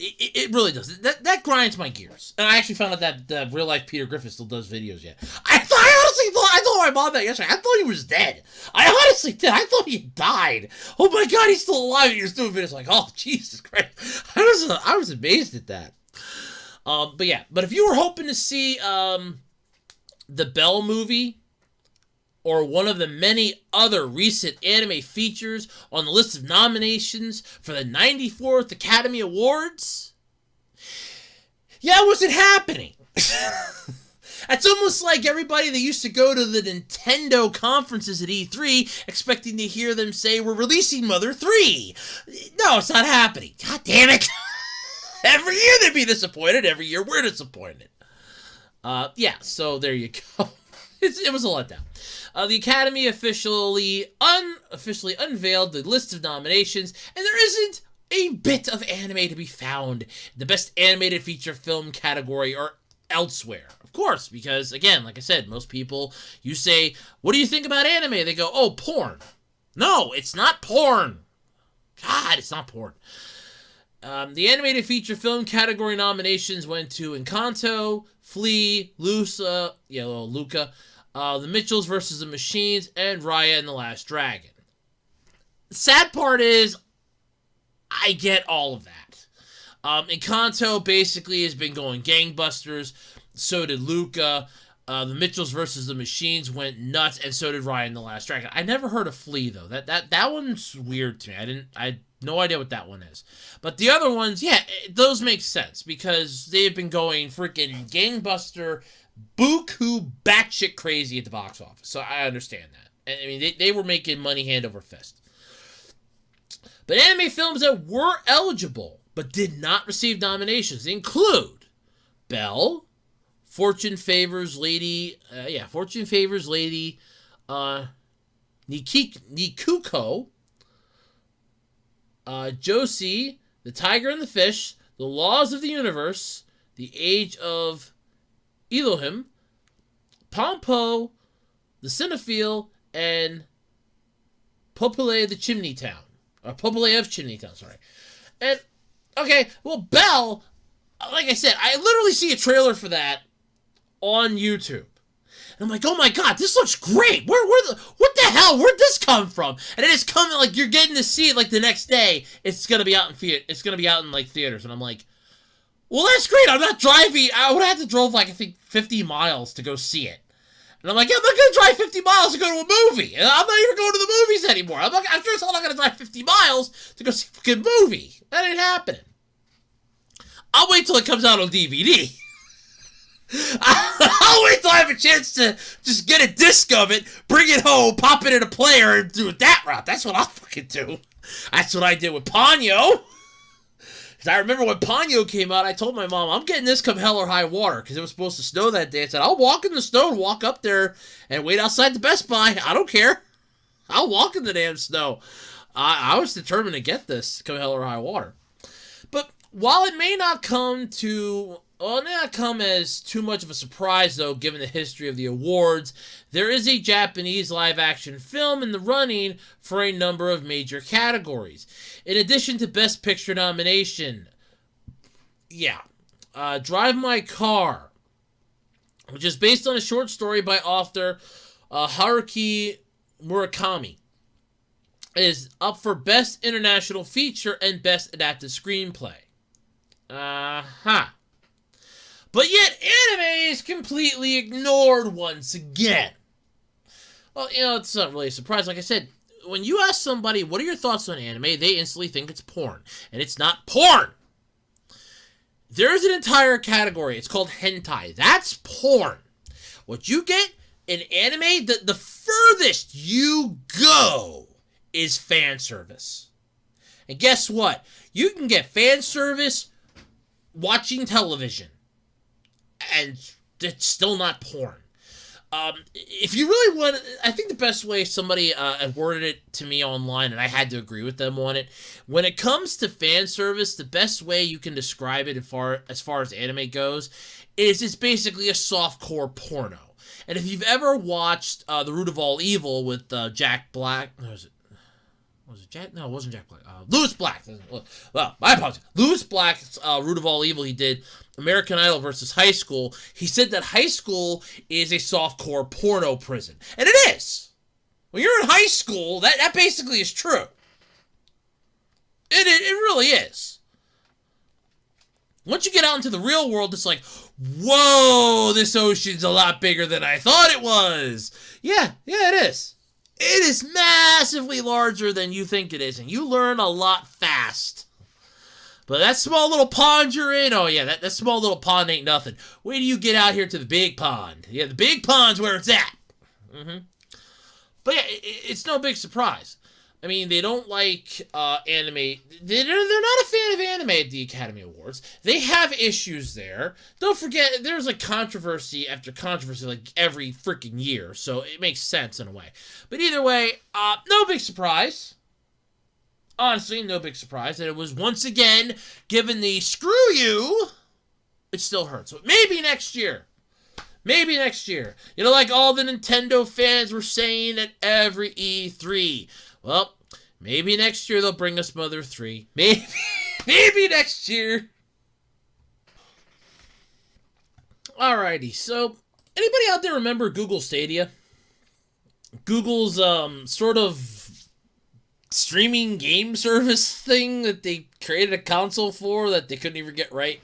It really does. That grinds my gears. And I actually found out that real life Peter Griffin still does videos yet. I honestly thought, I told my mom that yesterday. I thought he was dead. I honestly did. I thought he died. Oh my god, he's still alive. And he was doing videos like, oh, Jesus Christ. I was amazed at that. But if you were hoping to see the Belle movie or one of the many other recent anime features on the list of nominations for the 94th Academy Awards, yeah, it wasn't happening. It's almost like everybody that used to go to the Nintendo conferences at E3 expecting to hear them say, we're releasing Mother 3. No, it's not happening. God damn it. Every year they'd be disappointed. Every year we're disappointed. Yeah, so there you go. It was a letdown. The Academy officially unveiled the list of nominations, and there isn't a bit of anime to be found in the Best Animated Feature Film category or elsewhere. Of course, because, again, like I said, most people, you say, what do you think about anime? They go, oh, porn. No, it's not porn. God, it's not porn. The Animated Feature Film category nominations went to Encanto, Flea, Luca, The Mitchells vs. the Machines, and Raya and the Last Dragon. The sad part is, I get all of that. Encanto basically has been going gangbusters. So did Luca. The Mitchells vs. the Machines went nuts, and so did Raya and the Last Dragon. I never heard of Flea though. That one's weird to me. I had no idea what that one is. But the other ones, yeah, those make sense because they've been going freaking gangbuster, buku, batshit crazy at the box office. So I understand that. I mean, they were making money hand over fist. But anime films that were eligible but did not receive nominations include Belle, Fortune Favors Lady, Nikuko, Josie, The Tiger and the Fish, The Laws of the Universe, The Age of Elohim, Pompo, The Cinephile, and Popule the Chimney Town. Or Popule of Chimney Town, sorry. And, okay, well, Belle, like I said, I literally see a trailer for that on YouTube. And I'm like, oh my god, this looks great! What the hell? Where'd this come from? And it is coming, like, you're getting to see it, like, the next day. It's gonna be out in like, theaters. And I'm like, well, that's great! I'm not driving, I would have to drive, like, I think, 50 miles to go see it. And I'm like, yeah, I'm not gonna drive 50 miles to go to a movie! And I'm not even going to the movies anymore! I'm sure as hell not gonna drive 50 miles to go see a fucking movie! That ain't happening. I'll wait till it comes out on DVD. I'll wait till I have a chance to just get a disc of it, bring it home, pop it in a player, and do it that route. That's what I'll fucking do. That's what I did with Ponyo. Because I remember when Ponyo came out, I told my mom, I'm getting this come hell or high water, because it was supposed to snow that day. I said, I'll walk in the snow and walk up there and wait outside the Best Buy. I don't care. I'll walk in the damn snow. I was determined to get this come hell or high water. But while it may not come as too much of a surprise, though, given the history of the awards, there is a Japanese live-action film in the running for a number of major categories. In addition to Best Picture nomination, Drive My Car, which is based on a short story by author Haruki Murakami, is up for Best International Feature and Best Adapted Screenplay. But yet, anime is completely ignored once again. Well, it's not really a surprise. Like I said, when you ask somebody, what are your thoughts on anime, they instantly think it's porn. And it's not porn! There's an entire category. It's called hentai. That's porn. What you get in anime, the furthest you go is fan service. And guess what? You can get fan service watching television. And it's still not porn. If you really want, I think the best way somebody worded it to me online, and I had to agree with them on it, when it comes to fan service, the best way you can describe it as far as anime goes is it's basically a softcore porno. And if you've ever watched The Root of All Evil with Jack Black, was it Jack? No, it wasn't Jack Black. Louis Black. Well, my apologies. Louis Black's Root of All Evil, he did American Idol versus high school. He said that high school is a softcore porno prison. And it is. When you're in high school, that basically is true. It really is. Once you get out into the real world, it's like, whoa, this ocean's a lot bigger than I thought it was. Yeah, it is. It is massively larger than you think it is, and you learn a lot fast. But that small little pond you're in, oh yeah, that small little pond ain't nothing. Wait till you get out here to the big pond. Yeah, the big pond's where it's at. But yeah, it's no big surprise. I mean, they don't like anime. They're not a fan of anime at the Academy Awards. They have issues there. Don't forget, there's like controversy after controversy like every freaking year, so it makes sense in a way. But either way, no big surprise. Honestly, no big surprise that it was once again given the screw you. It still hurts. So maybe next year. Maybe next year. You know, like all the Nintendo fans were saying at every E3. Well, maybe next year they'll bring us Mother 3. Maybe next year. Alrighty, so anybody out there remember Google Stadia? Google's sort of streaming game service thing that they created a console for that they couldn't even get right.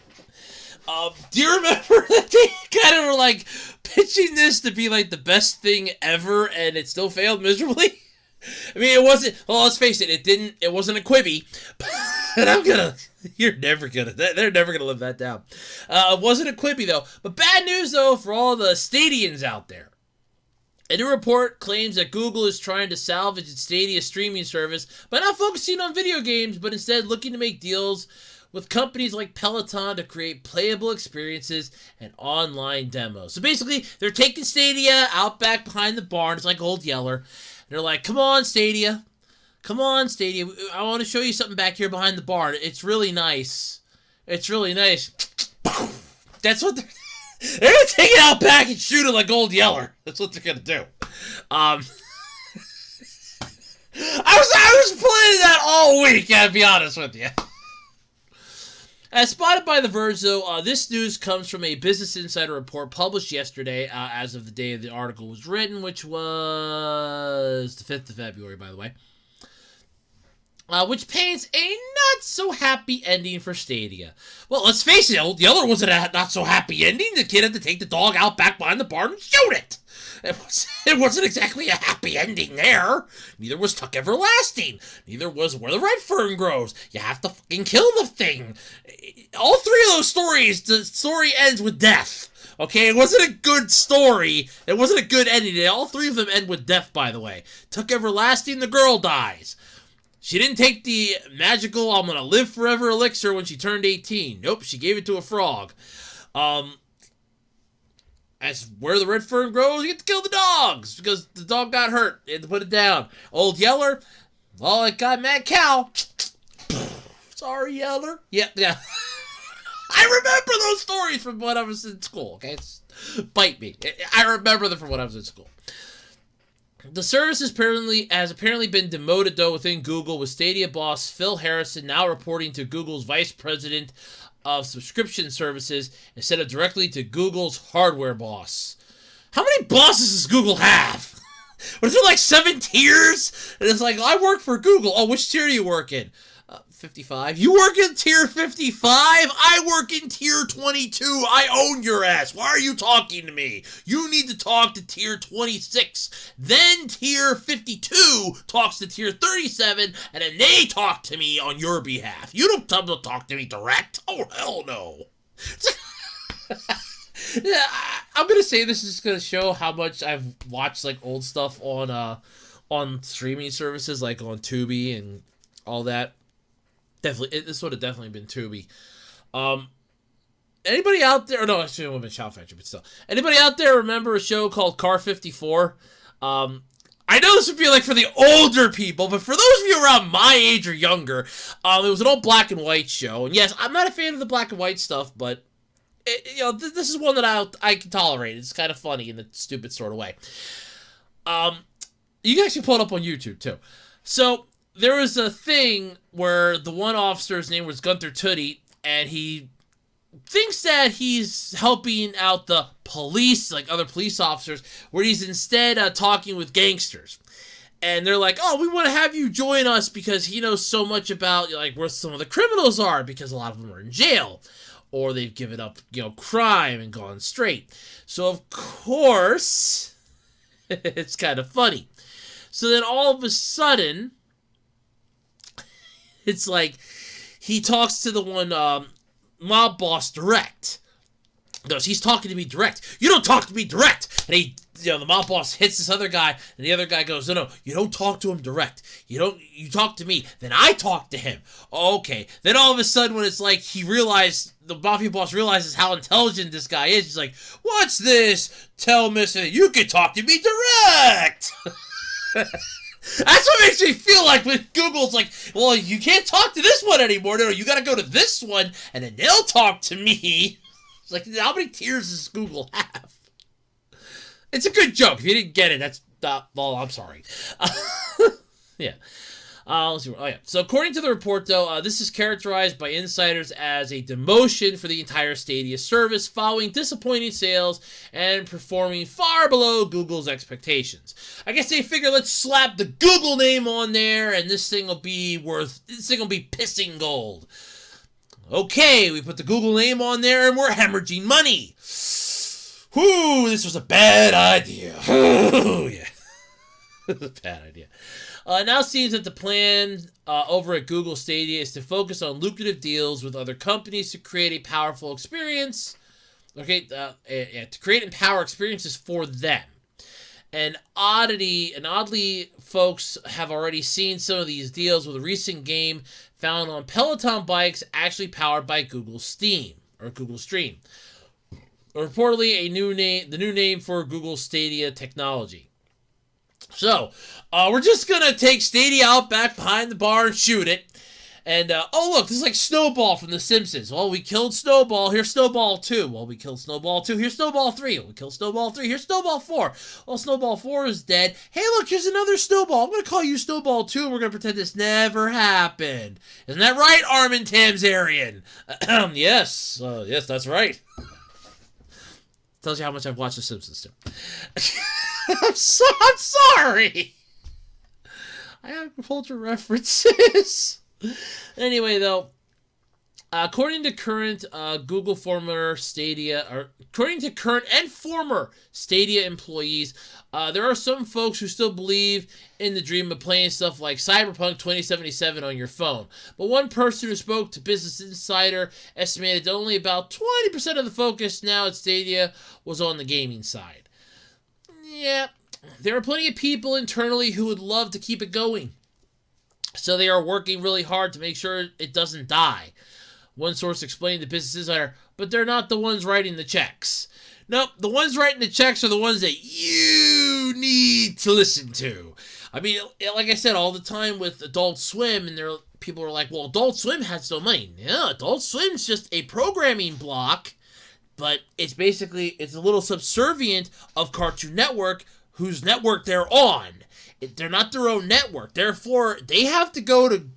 Do you remember that they kind of were like pitching this to be like the best thing ever and it still failed miserably? I mean, it wasn't, well, let's face it, it wasn't a Quibi. And they're never gonna live that down. It wasn't a Quibi though. But bad news though for all the Stadians out there. A new report claims that Google is trying to salvage its Stadia streaming service by not focusing on video games, but instead looking to make deals with companies like Peloton to create playable experiences and online demos. So basically, they're taking Stadia out back behind the barn. It's like Old Yeller. They're like, come on, Stadia. Come on, Stadia. I want to show you something back here behind the barn. It's really nice. It's really nice. That's what they're going to take it out back and shoot it like Old Yeller. That's what they're going to do. I was playing that all week, I'll be honest with you. As spotted by The Verge, though, this news comes from a Business Insider report published yesterday, as of the day the article was written, which was the 5th of February, by the way, which paints a not-so-happy ending for Stadia. Well, let's face it, Old Yeller wasn't a not-so-happy ending. The kid had to take the dog out back behind the barn and shoot it. It wasn't exactly a happy ending there. Neither was Tuck Everlasting. Neither was Where the Red Fern Grows. You have to fucking kill the thing. All three of those stories, the story ends with death. Okay, it wasn't a good story. It wasn't a good ending. All three of them end with death, by the way. Tuck Everlasting, the girl dies. She didn't take the magical I'm gonna live forever elixir when she turned 18. Nope, she gave it to a frog. As Where the Red Fern Grows, you get to kill the dogs because the dog got hurt. They had to put it down. Old Yeller, well, it got mad cow. Sorry, Yeller. Yeah. I remember those stories from when I was in school, okay? Bite me. I remember them from when I was in school. The service has apparently been demoted, though, within Google, with Stadia boss Phil Harrison now reporting to Google's vice president of subscription services instead of directly to Google's hardware boss. How many bosses does Google have? Was there like 7 tiers? And it's like, I work for Google. Oh, which tier do you work in? 55. You work in tier 55? I work in tier 22. I own your ass. Why are you talking to me? You need to talk to tier 26. Then tier 52 talks to tier 37, and then they talk to me on your behalf. You don't come to talk to me direct. Oh, hell no. Yeah, I'm going to say this is going to show how much I've watched like old stuff on streaming services like on Tubi and all that. Definitely, this would have definitely been Tubi. Anybody out there? No, actually, it would have been Shout Factory, but still. Anybody out there remember a show called Car 54? I know this would be like for the older people, but for those of you around my age or younger, it was an old black and white show. And yes, I'm not a fan of the black and white stuff, but this is one that I can tolerate. It's kind of funny in a stupid sort of way. You can actually pull it up on YouTube too. So there was a thing where the one officer's name was Gunther Tootie, and he thinks that he's helping out the police, like other police officers, where he's instead talking with gangsters. And they're like, oh, we want to have you join us because he knows so much about like where some of the criminals are, because a lot of them are in jail or they've given up, crime and gone straight. So of course, it's kind of funny. So then all of a sudden, it's like he talks to the one mob boss direct. He goes, he's talking to me direct. You don't talk to me direct. And he the mob boss hits this other guy, and the other guy goes, no, you don't talk to him direct. You talk to me. Then I talk to him. Okay. Then all of a sudden, when it's like the mafia boss realizes how intelligent this guy is, he's like, what's this? Tell Mr. You can talk to me direct. That's what makes me feel like when Google's like, well, you can't talk to this one anymore. No, you got to go to this one, and then they'll talk to me. It's like, how many tiers does Google have? It's a good joke. If you didn't get it, that's well, I'm sorry. Yeah. Let's see. Oh, yeah. So according to the report, though, this is characterized by insiders as a demotion for the entire Stadia service following disappointing sales and performing far below Google's expectations. I guess they figure, let's slap the Google name on there, and this thing will be pissing gold. Okay, we put the Google name on there, and we're hemorrhaging money. Whew, this was a bad idea. Oh, yeah. Bad idea. Now seems that the plan over at Google Stadia is to focus on lucrative deals with other companies to create a powerful experience. Okay, to create and power experiences for them. And oddly, folks have already seen some of these deals with a recent game found on Peloton bikes actually powered by Google Steam or Google Stream. Reportedly, the new name for Google Stadia technology. So, we're just going to take Stadia out back behind the bar and shoot it. And, oh, look, this is like Snowball from The Simpsons. Well, we killed Snowball. Here's Snowball 2. Well, we killed Snowball 2. Here's Snowball 3. Well, we killed Snowball 3. Here's Snowball 4. Well, Snowball 4 is dead. Hey, look, here's another Snowball. I'm going to call you Snowball 2, and we're going to pretend this never happened. Isn't that right, Armin Tamzarian? Yes. Yes, that's right. Tells you how much I've watched The Simpsons, too. I'm sorry. I have culture references. Anyway, though, according to current and former Stadia employees, there are some folks who still believe in the dream of playing stuff like Cyberpunk 2077 on your phone. But one person who spoke to Business Insider estimated that only about 20% of the focus now at Stadia was on the gaming side. Yeah, there are plenty of people internally who would love to keep it going. So they are working really hard to make sure it doesn't die. One source explained to Business Insider, but they're not the ones writing the checks. Nope, the ones writing the checks are the ones that you need to listen to. I mean, like I said, all the time with Adult Swim, and people are like, well, Adult Swim has no money. Yeah, Adult Swim's just a programming block, but it's a little subservient of Cartoon Network, whose network they're on. They're not their own network. Therefore, they have to go to,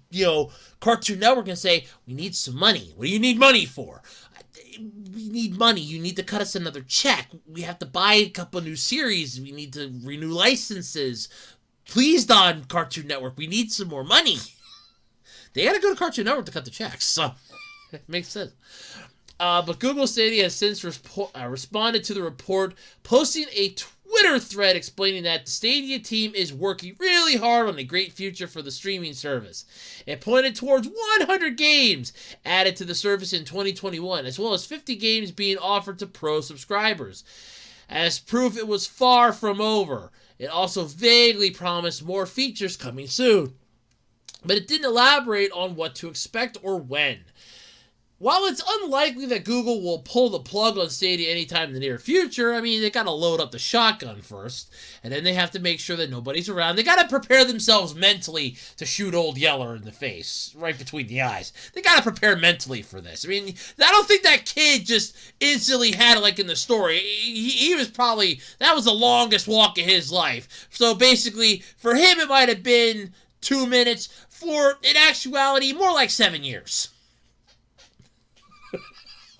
Cartoon Network and say, we need some money. What do you need money for? We need money. You need to cut us another check. We have to buy a couple new series. We need to renew licenses. Please, Don Cartoon Network, we need some more money. They got to go to Cartoon Network to cut the checks. So, it makes sense. But Google Stadia has since responded to the report, posting a Twitter thread explaining that the Stadia team is working really hard on a great future for the streaming service. It pointed towards 100 games added to the service in 2021, as well as 50 games being offered to pro subscribers. As proof it was far from over, it also vaguely promised more features coming soon. But it didn't elaborate on what to expect or when. While it's unlikely that Google will pull the plug on Stadia anytime in the near future, I mean, they gotta load up the shotgun first, and then they have to make sure that nobody's around. They gotta prepare themselves mentally to shoot Old Yeller in the face, right between the eyes. They gotta prepare mentally for this. I mean, I don't think that kid just instantly had it like in the story. He was probably, that was the longest walk of his life. So basically, for him it might have been 2 minutes, for, in actuality, more like 7 years.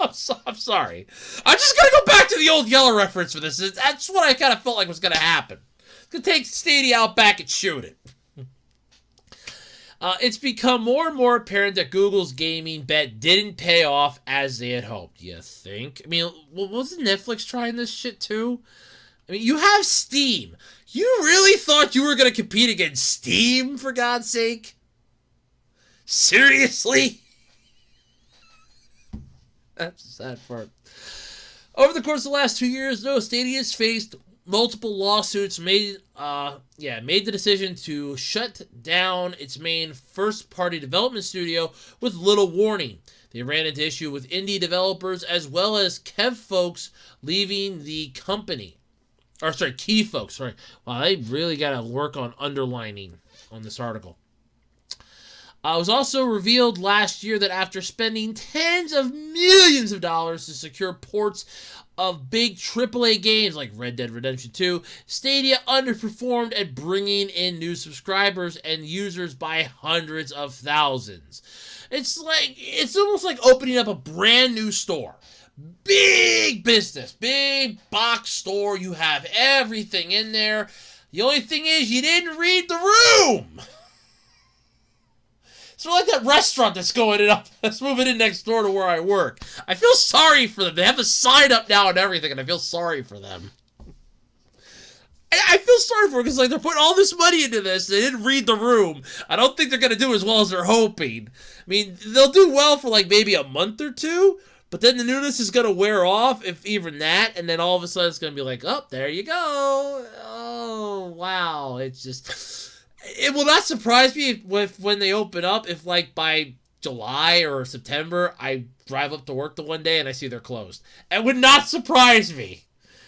I'm sorry. I'm just going to go back to the Old Yeller reference for this. That's what I kind of felt like was going to happen. It's going to take Stadia out back and shoot it. It's become more and more apparent that Google's gaming bet didn't pay off as they had hoped. You think? I mean, wasn't Netflix trying this shit too? I mean, you have Steam. You really thought you were going to compete against Steam, for God's sake? Seriously? That's the sad part. Over the course of the last 2 years, though, Stadia has faced multiple lawsuits made the decision to shut down its main first-party development studio with little warning. They ran into issue with indie developers as well as Kev folks leaving the company. Or, sorry, key folks. Sorry. Wow, they really got to work on underlining on this article. It was also revealed last year that after spending tens of millions of dollars to secure ports of big AAA games like Red Dead Redemption 2, Stadia underperformed at bringing in new subscribers and users by hundreds of thousands. It's almost like opening up a brand new store. Big business, big box store. You have everything in there. The only thing is you didn't read the room. It's like that restaurant that's moving in next door to where I work. I feel sorry for them. They have a sign up now and everything, and I feel sorry for them. I feel sorry for them because they're putting all this money into this. They didn't read the room. I don't think they're going to do as well as they're hoping. I mean, they'll do well for maybe a month or two, but then the newness is going to wear off, if even that, and then all of a sudden it's going to be like, oh, there you go. Oh, wow. It's just... It will not surprise me when they open up if, by July or September, I drive up to work the one day and I see they're closed. It would not surprise me.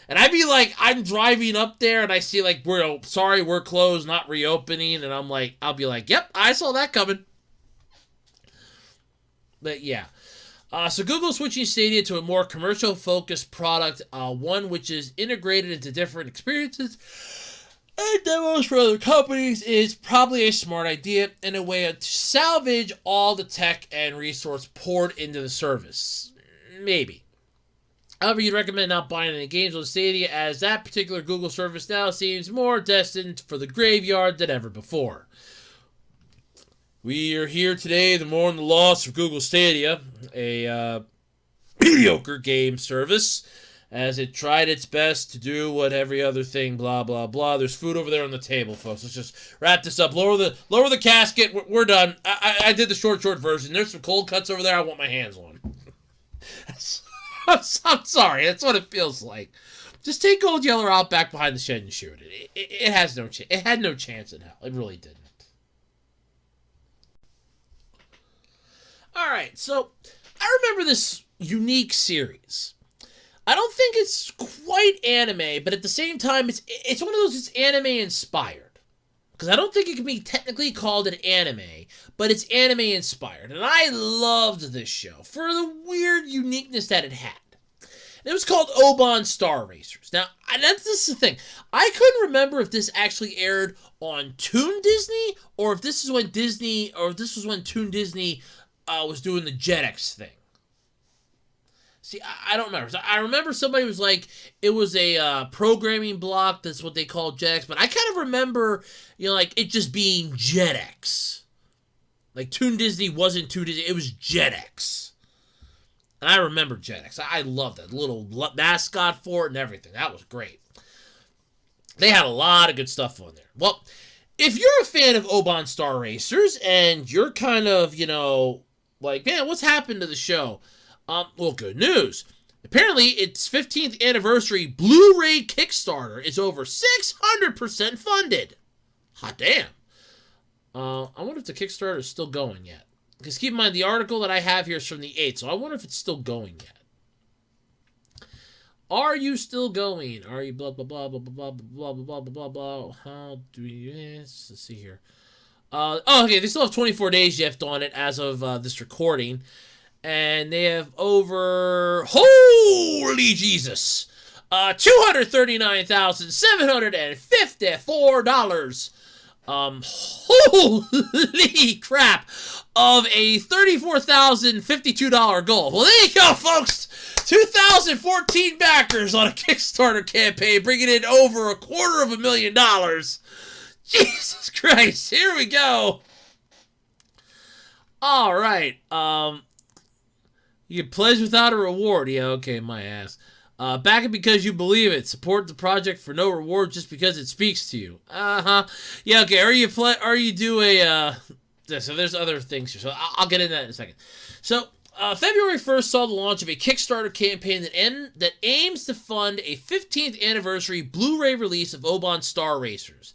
And I'd be like, I'm driving up there and I see, we're closed, not reopening. And I'll be like, yep, I saw that coming. But, yeah. So Google's switching Stadia to a more commercial-focused product, one which is integrated into different experiences and demos for other companies is probably a smart idea and a way to salvage all the tech and resource poured into the service. Maybe. However, you'd recommend not buying any games on Stadia as that particular Google service now seems more destined for the graveyard than ever before. We are here today to mourn the loss of Google Stadia, a mediocre game service, as it tried its best to do what every other thing, blah, blah, blah. There's food over there on the table, folks. Let's just wrap this up. Lower the casket. We're done. I did the short version. There's some cold cuts over there I want my hands on. I'm sorry. That's what it feels like. Just take Gold Yeller out back behind the shed and shoot it. It has no chance. It had no chance in hell. It really didn't. All right, so I remember this unique series. I don't think it's quite anime, but at the same time, it's one of those that's anime-inspired. Because I don't think it can be technically called an anime, but it's anime-inspired. And I loved this show for the weird uniqueness that it had. And it was called Oban Star-Racers. Now, this is the thing. I couldn't remember if this actually aired on Toon Disney, or if this was when Toon Disney was doing the Jetix thing. See, I don't remember. I remember somebody was like, it was a programming block. That's what they call Jetix. But I kind of remember, it just being Jetix. Toon Disney wasn't Toon Disney. It was Jetix. And I remember Jetix. I loved that. Little mascot for it and everything. That was great. They had a lot of good stuff on there. Well, if you're a fan of Oban Star-Racers and you're kind of, man, what's happened to the show? Well, good news. Apparently, its 15th anniversary Blu-ray Kickstarter is over 600% funded. Hot damn. I wonder if the Kickstarter is still going yet. Because keep in mind, the article that I have here is from the 8th, so I wonder if it's still going yet. Are you still going? Are you blah, blah, blah, blah, blah, blah, blah, blah, blah, blah, blah. How do we... Let's see here. Okay, they still have 24 days left on it as of this recording. And they have over, holy Jesus, $239,754. Holy crap, of a $34,052 goal. Well, there you go, folks. 2014 backers on a Kickstarter campaign, bringing in over $250,000. Jesus Christ, here we go. All right, you get pledge without a reward. Yeah, okay, my ass. Back it because you believe it. Support the project for no reward just because it speaks to you. Uh-huh. Yeah, okay. Or you do a... So there's other things here. So I'll get into that in a second. So February 1st saw the launch of a Kickstarter campaign that aims to fund a 15th anniversary Blu-ray release of Oban Star-Racers,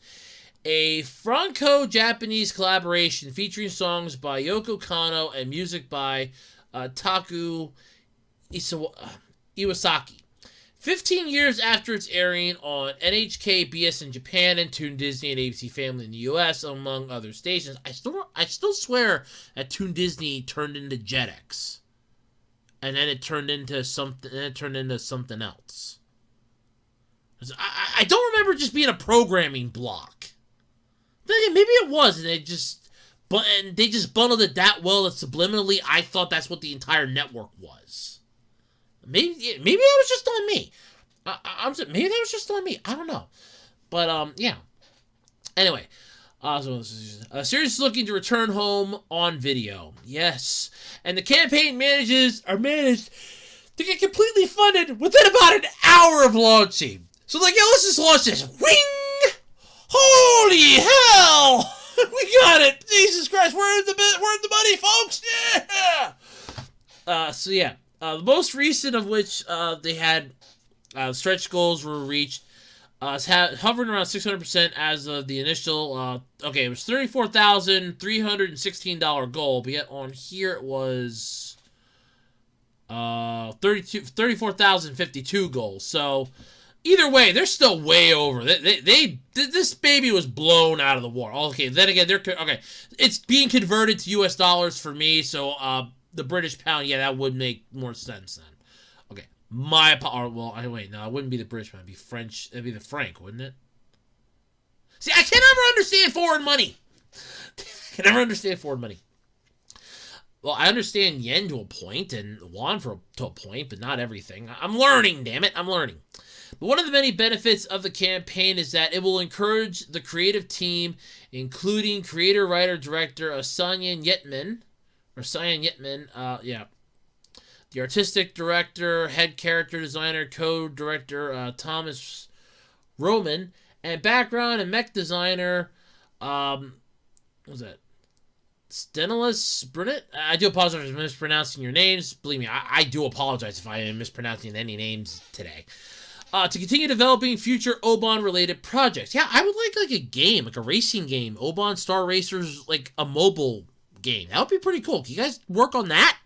a Franco-Japanese collaboration featuring songs by Yoko Kanno and music by Taku Iwasaki. 15 years after its airing on NHK BS in Japan and Toon Disney and ABC Family in the US, among other stations, I still swear that Toon Disney turned into Jetix, and then it turned into something. And it turned into something else. I don't remember just being a programming block. Maybe it was, and they just bundled it that well that subliminally I thought that's what the entire network was. Maybe that was just on me. Maybe that was just on me. I don't know. But, yeah. Anyway. Series is looking to return home on video. Yes. And the campaign are managed to get completely funded within about an hour of launching. So, let's just launch this. Wing! Holy hell! We got it! Jesus Christ, we're in the money, folks! Yeah! The most recent of which they had stretch goals were reached. Hovering around 600% as of the initial. It was $34,316 goal, but yet on here it was 34,052 goals. So either way, they're still way over. This baby was blown out of the water. Okay, then again, it's being converted to US dollars for me, so the British pound, yeah, that would make more sense then. Okay, it wouldn't be the British pound, it'd be French, it'd be the franc, wouldn't it? See, I can never understand foreign money. Well, I understand yen to a point, and yuan to a point, but not everything. I'm learning, damn it, I'm learning. But one of the many benefits of the campaign is that it will encourage the creative team, including creator, writer, director Sayan Yetman, the artistic director, head character designer, co-director Thomas Roman, and background and mech designer, what was that? Stenilis Brunette? I do apologize for mispronouncing your names. Believe me, I do apologize if I am mispronouncing any names today. To continue developing future Oban-related projects. Yeah, I would like a game, like a racing game. Oban Star-Racers, like a mobile game. That would be pretty cool. Can you guys work on that?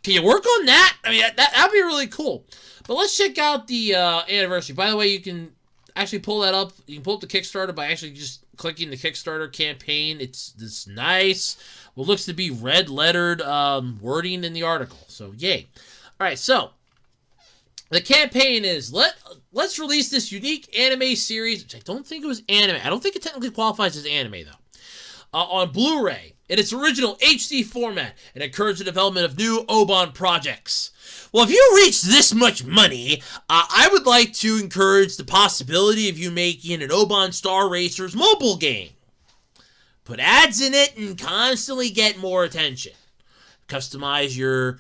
Can you work on that? I mean, that'd be really cool. But let's check out the anniversary. By the way, you can actually pull that up. You can pull up the Kickstarter by actually just clicking the Kickstarter campaign. It's this nice, what looks to be red-lettered wording in the article. So, yay. All right, so the campaign is let's release this unique anime series, which I don't think it was anime. I don't think it technically qualifies as anime, though. On Blu-ray in its original HD format and encourage the development of new Oban projects. Well, if you reach this much money, I would like to encourage the possibility of you making an Oban Star-Racers mobile game. Put ads in it and constantly get more attention. Customize your,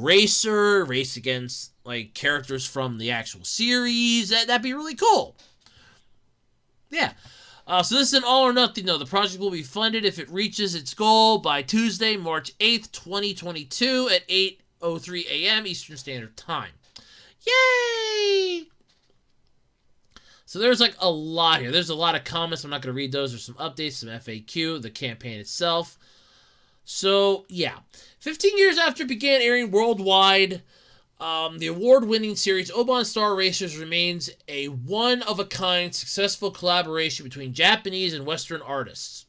racer, race against, characters from the actual series. That'd be really cool. Yeah. So this is an all or nothing, though. The project will be funded if it reaches its goal by Tuesday, March 8th, 2022 at 8:03 a.m. Eastern Standard Time. Yay! So there's a lot here. There's a lot of comments. I'm not going to read those. There's some updates, some FAQ, the campaign itself. So, yeah. 15 years after it began airing worldwide, the award-winning series Oban Star-Racers remains a one-of-a-kind successful collaboration between Japanese and Western artists.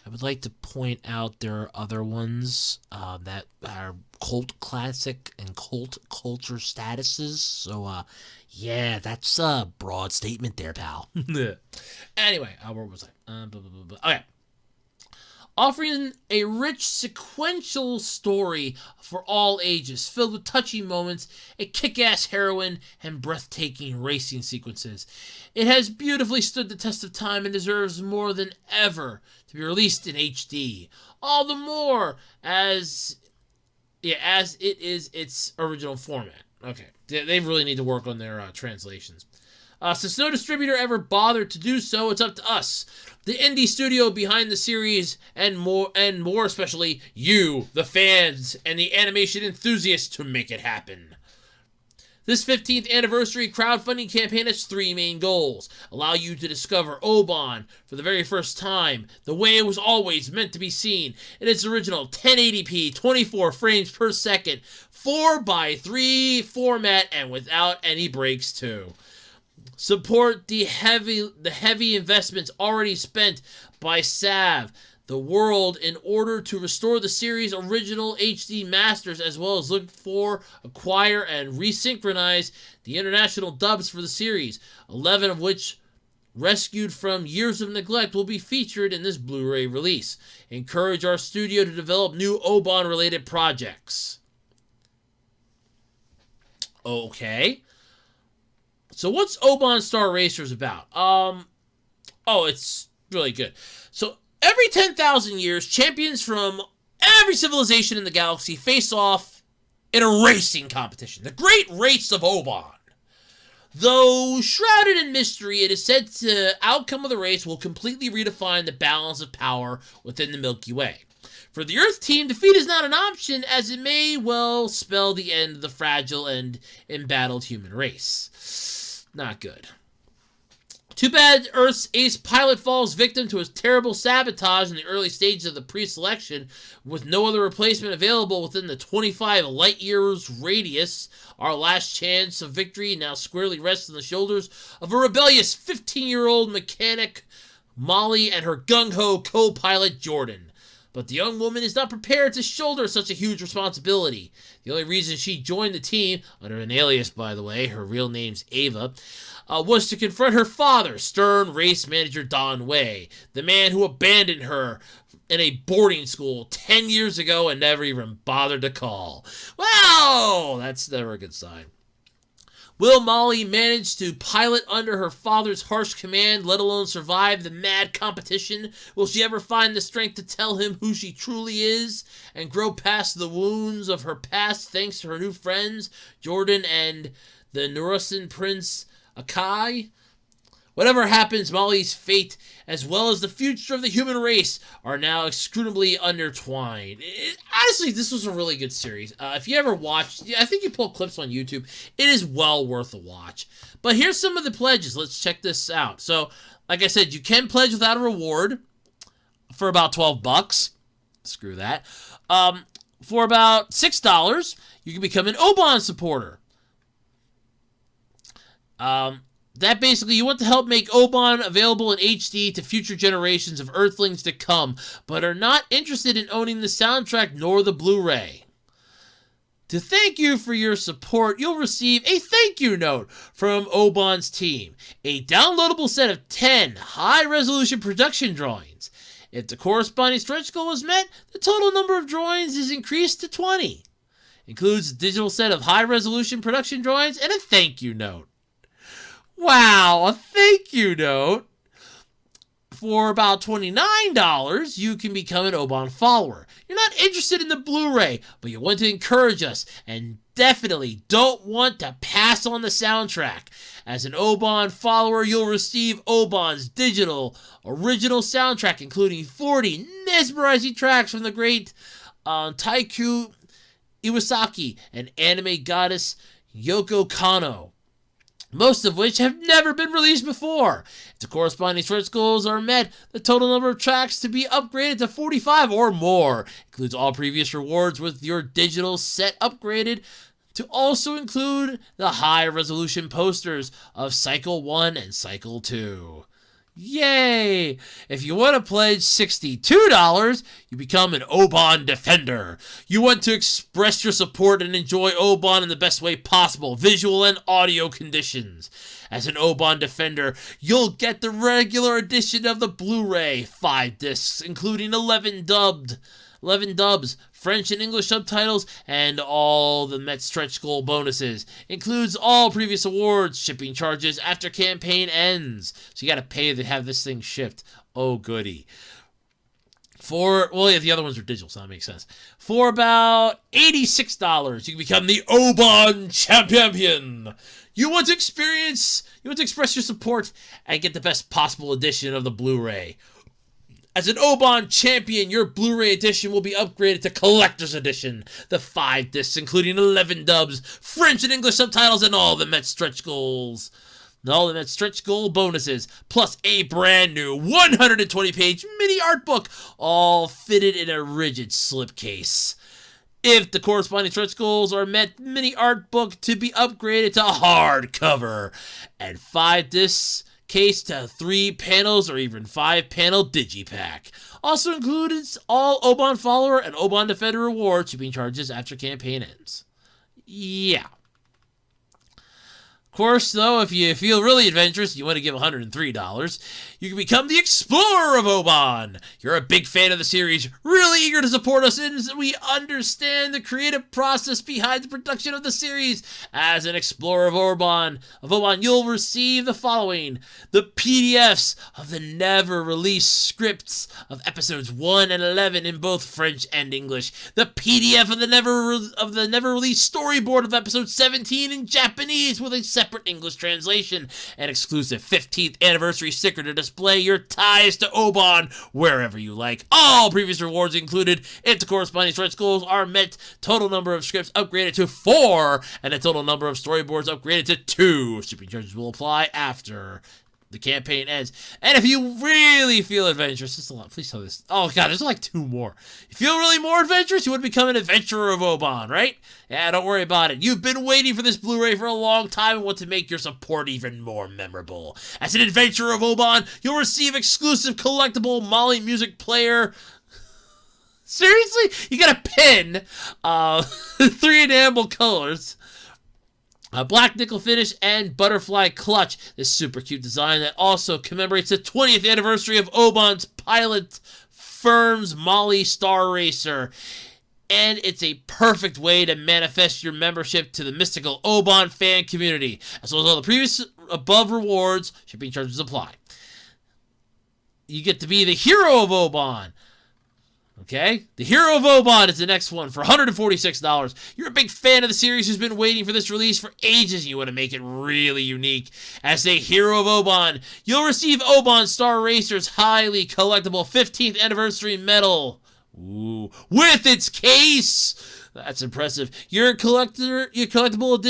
I would like to point out there are other ones that are cult classic and cult culture statuses. So, yeah, that's a broad statement there, pal. Anyway, where was I? Okay. Offering a rich sequential story for all ages, filled with touching moments, a kick-ass heroine, and breathtaking racing sequences. It has beautifully stood the test of time and deserves more than ever to be released in HD. All the more as it is its original format. Okay, they really need to work on their translations. Since no distributor ever bothered to do so, it's up to us, the indie studio behind the series, and more especially you, the fans, and the animation enthusiasts, to make it happen. This 15th anniversary crowdfunding campaign has 3 main goals. Allow you to discover Oban for the very first time, the way it was always meant to be seen, in its original 1080p, 24 frames per second, 4:3 format, and without any breaks too. Support the heavy investments already spent by Sav, the world, in order to restore the series' original HD masters, as well as look for, acquire, and resynchronize the international dubs for the series, 11 of which, rescued from years of neglect, will be featured in this Blu-ray release. Encourage our studio to develop new Oban-related projects. Okay. So what's Oban Star-Racers about? It's really good. So every 10,000 years, champions from every civilization in the galaxy face off in a racing competition, the Great Race of Oban. Though shrouded in mystery, it is said the outcome of the race will completely redefine the balance of power within the Milky Way. For the Earth team, defeat is not an option, as it may well spell the end of the fragile and embattled human race. Not good. Too bad Earth's ace pilot falls victim to a terrible sabotage in the early stages of the pre-selection, with no other replacement available within the 25 light years radius. Our last chance of victory now squarely rests on the shoulders of a rebellious 15-year-old mechanic, Molly, and her gung-ho co-pilot, Jordan. But the young woman is not prepared to shoulder such a huge responsibility. The only reason she joined the team, under an alias by the way, her real name's Ava, was to confront her father, stern race manager Don Way, the man who abandoned her in a boarding school 10 years ago and never even bothered to call. Well, that's never a good sign. Will Molly manage to pilot under her father's harsh command, let alone survive the mad competition? Will she ever find the strength to tell him who she truly is and grow past the wounds of her past thanks to her new friends, Jordan and the Nurusan Prince Akai? Whatever happens, Molly's fate, as well as the future of the human race, are now inscrutably intertwined. Honestly, this was a really good series. If you ever watched, I think you pull clips on YouTube, it is well worth a watch. But here's some of the pledges. Let's check this out. So, like I said, you can pledge without a reward for about $12. Screw that. For about $6, you can become an Oban supporter. That basically, you want to help make Oban available in HD to future generations of Earthlings to come, but are not interested in owning the soundtrack nor the Blu-ray. To thank you for your support, you'll receive a thank you note from Oban's team, a downloadable set of 10 high-resolution production drawings. If the corresponding stretch goal is met, the total number of drawings is increased to 20. Includes a digital set of high-resolution production drawings and a thank you note. Wow, a thank you note. For about $29, you can become an Oban follower. You're not interested in the Blu-ray, but you want to encourage us and definitely don't want to pass on the soundtrack. As an Oban follower, you'll receive Oban's digital original soundtrack, including 40 mesmerizing tracks from the great Taiko Iwasaki and anime goddess Yoko Kanno, most of which have never been released before. If the corresponding stretch goals are met, the total number of tracks to be upgraded to 45 or more. Includes all previous rewards, with your digital set upgraded to also include the high-resolution posters of Cycle 1 and Cycle 2. Yay! If you want to pledge $62, you become an Oban Defender. You want to express your support and enjoy Oban in the best way possible, visual and audio conditions. As an Oban Defender, you'll get the regular edition of the Blu-ray, 5 discs, including 11 dubs, French and English subtitles, and all the Met stretch goal bonuses. Includes all previous awards, shipping charges after campaign ends. So you gotta pay to have this thing shipped. Oh, goody. The other ones are digital, so that makes sense. For about $86, you can become the Oban Champion. You want to express your support and get the best possible edition of the Blu-ray. As an Oban champion, your Blu-ray edition will be upgraded to Collector's Edition. The 5 discs, including 11 dubs, French and English subtitles, and all the Met stretch goals. All the Met stretch goal bonuses, plus a brand new 120-page mini art book, all fitted in a rigid slipcase. If the corresponding stretch goals are met, mini art book to be upgraded to hardcover. And 5 discs case to 3 panels or even 5-panel digipack. Also includes all Oban follower and Oban Defender rewards shipping charges after campaign ends. Yeah. Of course, though, if you feel really adventurous, you want to give $103, you can become the Explorer of Oban. You're a big fan of the series, really eager to support us, and we understand the creative process behind the production of the series. As an Explorer of Oban, you'll receive the following: the PDFs of the never-released scripts of episodes 1 and 11 in both French and English, the PDF of the never-released storyboard of episode 17 in Japanese with a separate English translation, an exclusive 15th anniversary sticker to display your ties to Oban wherever you like. All previous rewards included if the corresponding stretch goals are met. Total number of scripts upgraded to 4, and the total number of storyboards upgraded to 2. Shipping charges will apply after the campaign ends. And if you really feel adventurous, just a lot, please tell me this. Oh god, there's like 2 more. If you feel really more adventurous, you want to become an adventurer of Oban, right? Yeah, don't worry about it. You've been waiting for this Blu-ray for a long time and want to make your support even more memorable. As an adventurer of Oban, you'll receive exclusive collectible Molly music player. Seriously? You got a pin, 3 enamel colors, a black nickel finish, and butterfly clutch. This super cute design that also commemorates the 20th anniversary of Oban's pilot firm's Oban Star-Racer. And it's a perfect way to manifest your membership to the mystical Oban fan community. As well as all the previous above rewards, shipping charges apply. You get to be the hero of Oban. Okay? The Hero of Oban is the next one for $146. You're a big fan of the series who's been waiting for this release for ages, and you want to make it really unique. As the Hero of Oban, you'll receive Oban Star-Racers highly collectible 15th anniversary medal. Ooh, with its case! That's impressive. Your collectible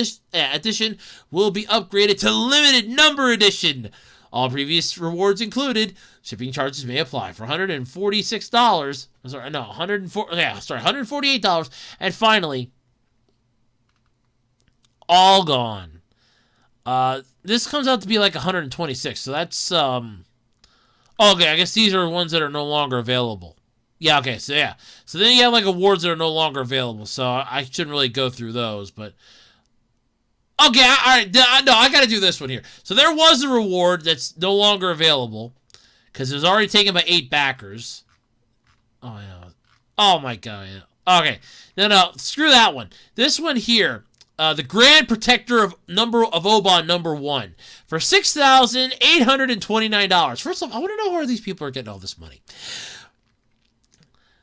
edition will be upgraded to limited number edition. All previous rewards included. Shipping charges may apply for $146. Sorry, no, $148. And finally, all gone. This comes out to be like $126. So that's okay. I guess these are ones that are no longer available. Yeah. Okay. So yeah. So then you have like awards that are no longer available. So I shouldn't really go through those, but. Okay, all right. No, I got to do this one here. So there was a reward that's no longer available because it was already taken by 8 backers. Oh, yeah. Oh, my God. Yeah. Okay. No. Screw that one. This one here, the Grand Protector of Oban number 1 for $6,829. First off, I want to know where these people are getting all this money.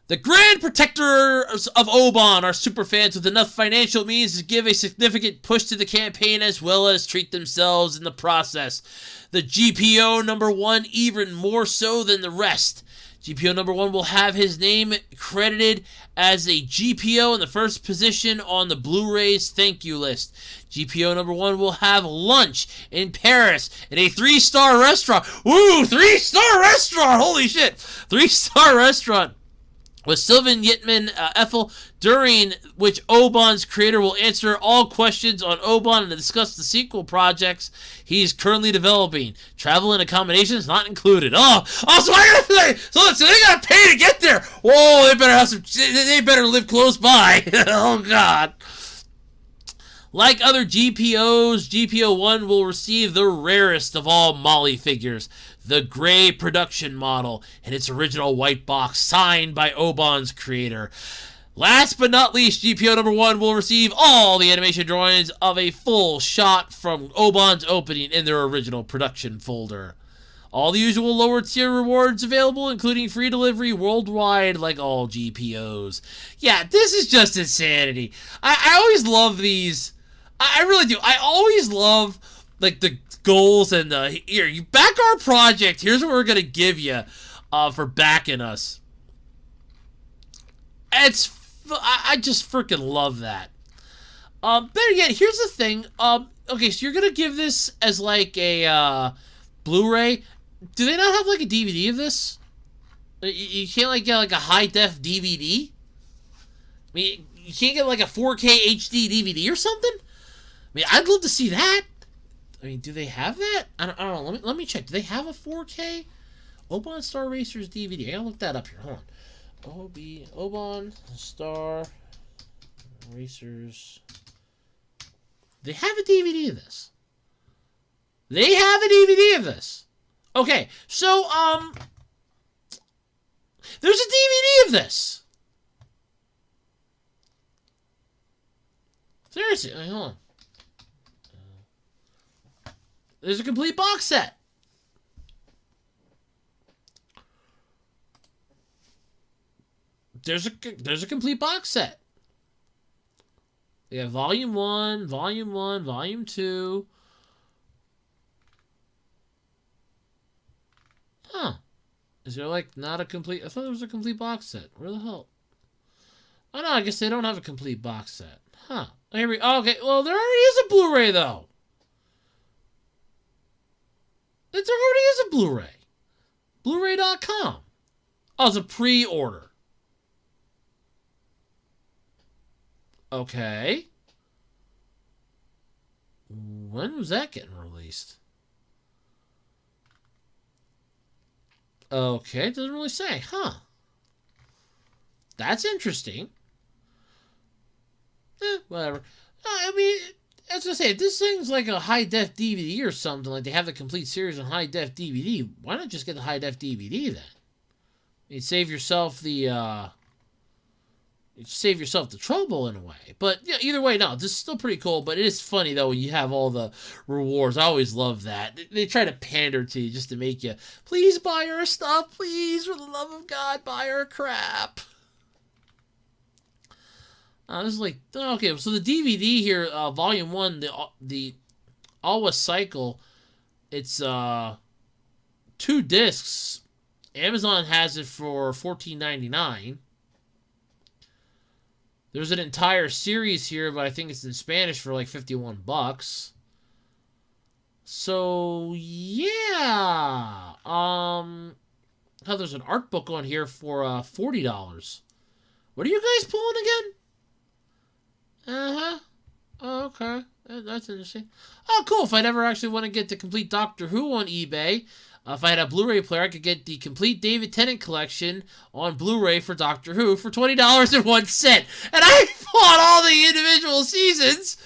The Grand Protectors of Oban are super fans with enough financial means to give a significant push to the campaign as well as treat themselves in the process. The GPO number 1 even more so than the rest. GPO number 1 will have his name credited as a GPO in the first position on the Blu-ray's thank you list. GPO number 1 will have lunch in Paris in a 3-star restaurant. Woo! 3-star restaurant! Holy shit! 3-star restaurant with Sylvan Yitman Ethel, during which Oban's creator will answer all questions on Oban and discuss the sequel projects he's currently developing. Travel and accommodations not included. So I gotta say, so they gotta pay to get there. Whoa, they better live close by. Oh God. Like other GPOs, GPO 1 will receive the rarest of all Molly figures, the Gray production model in its original white box, signed by Oban's creator. Last but not least, GPO number 1 will receive all the animation drawings of a full shot from Oban's opening in their original production folder. All the usual lower tier rewards available, including free delivery worldwide like all GPOs. Yeah, this is just insanity. I always love these. I really do. I always love like the goals and here, you back our project. Here's what we're gonna give you for backing us. I just freaking love that. Better yet, here's the thing. Okay, so you're gonna give this as like a Blu-ray. Do they not have like a DVD of this? You can't like get like a high def DVD. I mean, you can't get like a 4K HD DVD or something. I mean, I'd love to see that. I mean, do they have that? I don't know. Let me check. Do they have a 4K Oban Star-Racers DVD? I gotta look that up here. Hold on. Oban Star-Racers. They have a DVD of this. They have a DVD of this. Okay, so there's a DVD of this. Seriously, hold on. There's a complete box set. There's a complete box set. They have Volume 1, Volume 2. Huh. Is there like not a complete... I thought there was a complete box set. Where the hell? Oh no, I guess they don't have a complete box set. Huh. Here we... Oh, okay, well there already is a Blu-ray though. There already is a Blu-ray. Blu-ray.com. Oh, it's a pre-order. Okay. When was that getting released? Okay, it doesn't really say. Huh. That's interesting. Whatever. I mean, as I say, if this thing's like a high-def DVD or something, like they have the complete series on high-def DVD, why not just get the high-def DVD then? You'd save yourself the, trouble in a way. But yeah, either way, no, this is still pretty cool. But it is funny though when you have all the rewards. I always love that. They try to pander to you just to make you, please buy our stuff, please, for the love of God, buy our crap. This is like, okay, so the DVD here, Volume 1, the Always Cycle, it's 2 discs. Amazon has it for $14.99. There's an entire series here, but I think it's in Spanish for like $51. So yeah, there's an art book on here for $40. What are you guys pulling again? Oh, okay, that's interesting. Oh, cool. If I'd ever actually want to get the complete Doctor Who on eBay, if I had a Blu-ray player, I could get the complete David Tennant collection on Blu-ray for Doctor Who for $20.01. And I bought all the individual seasons.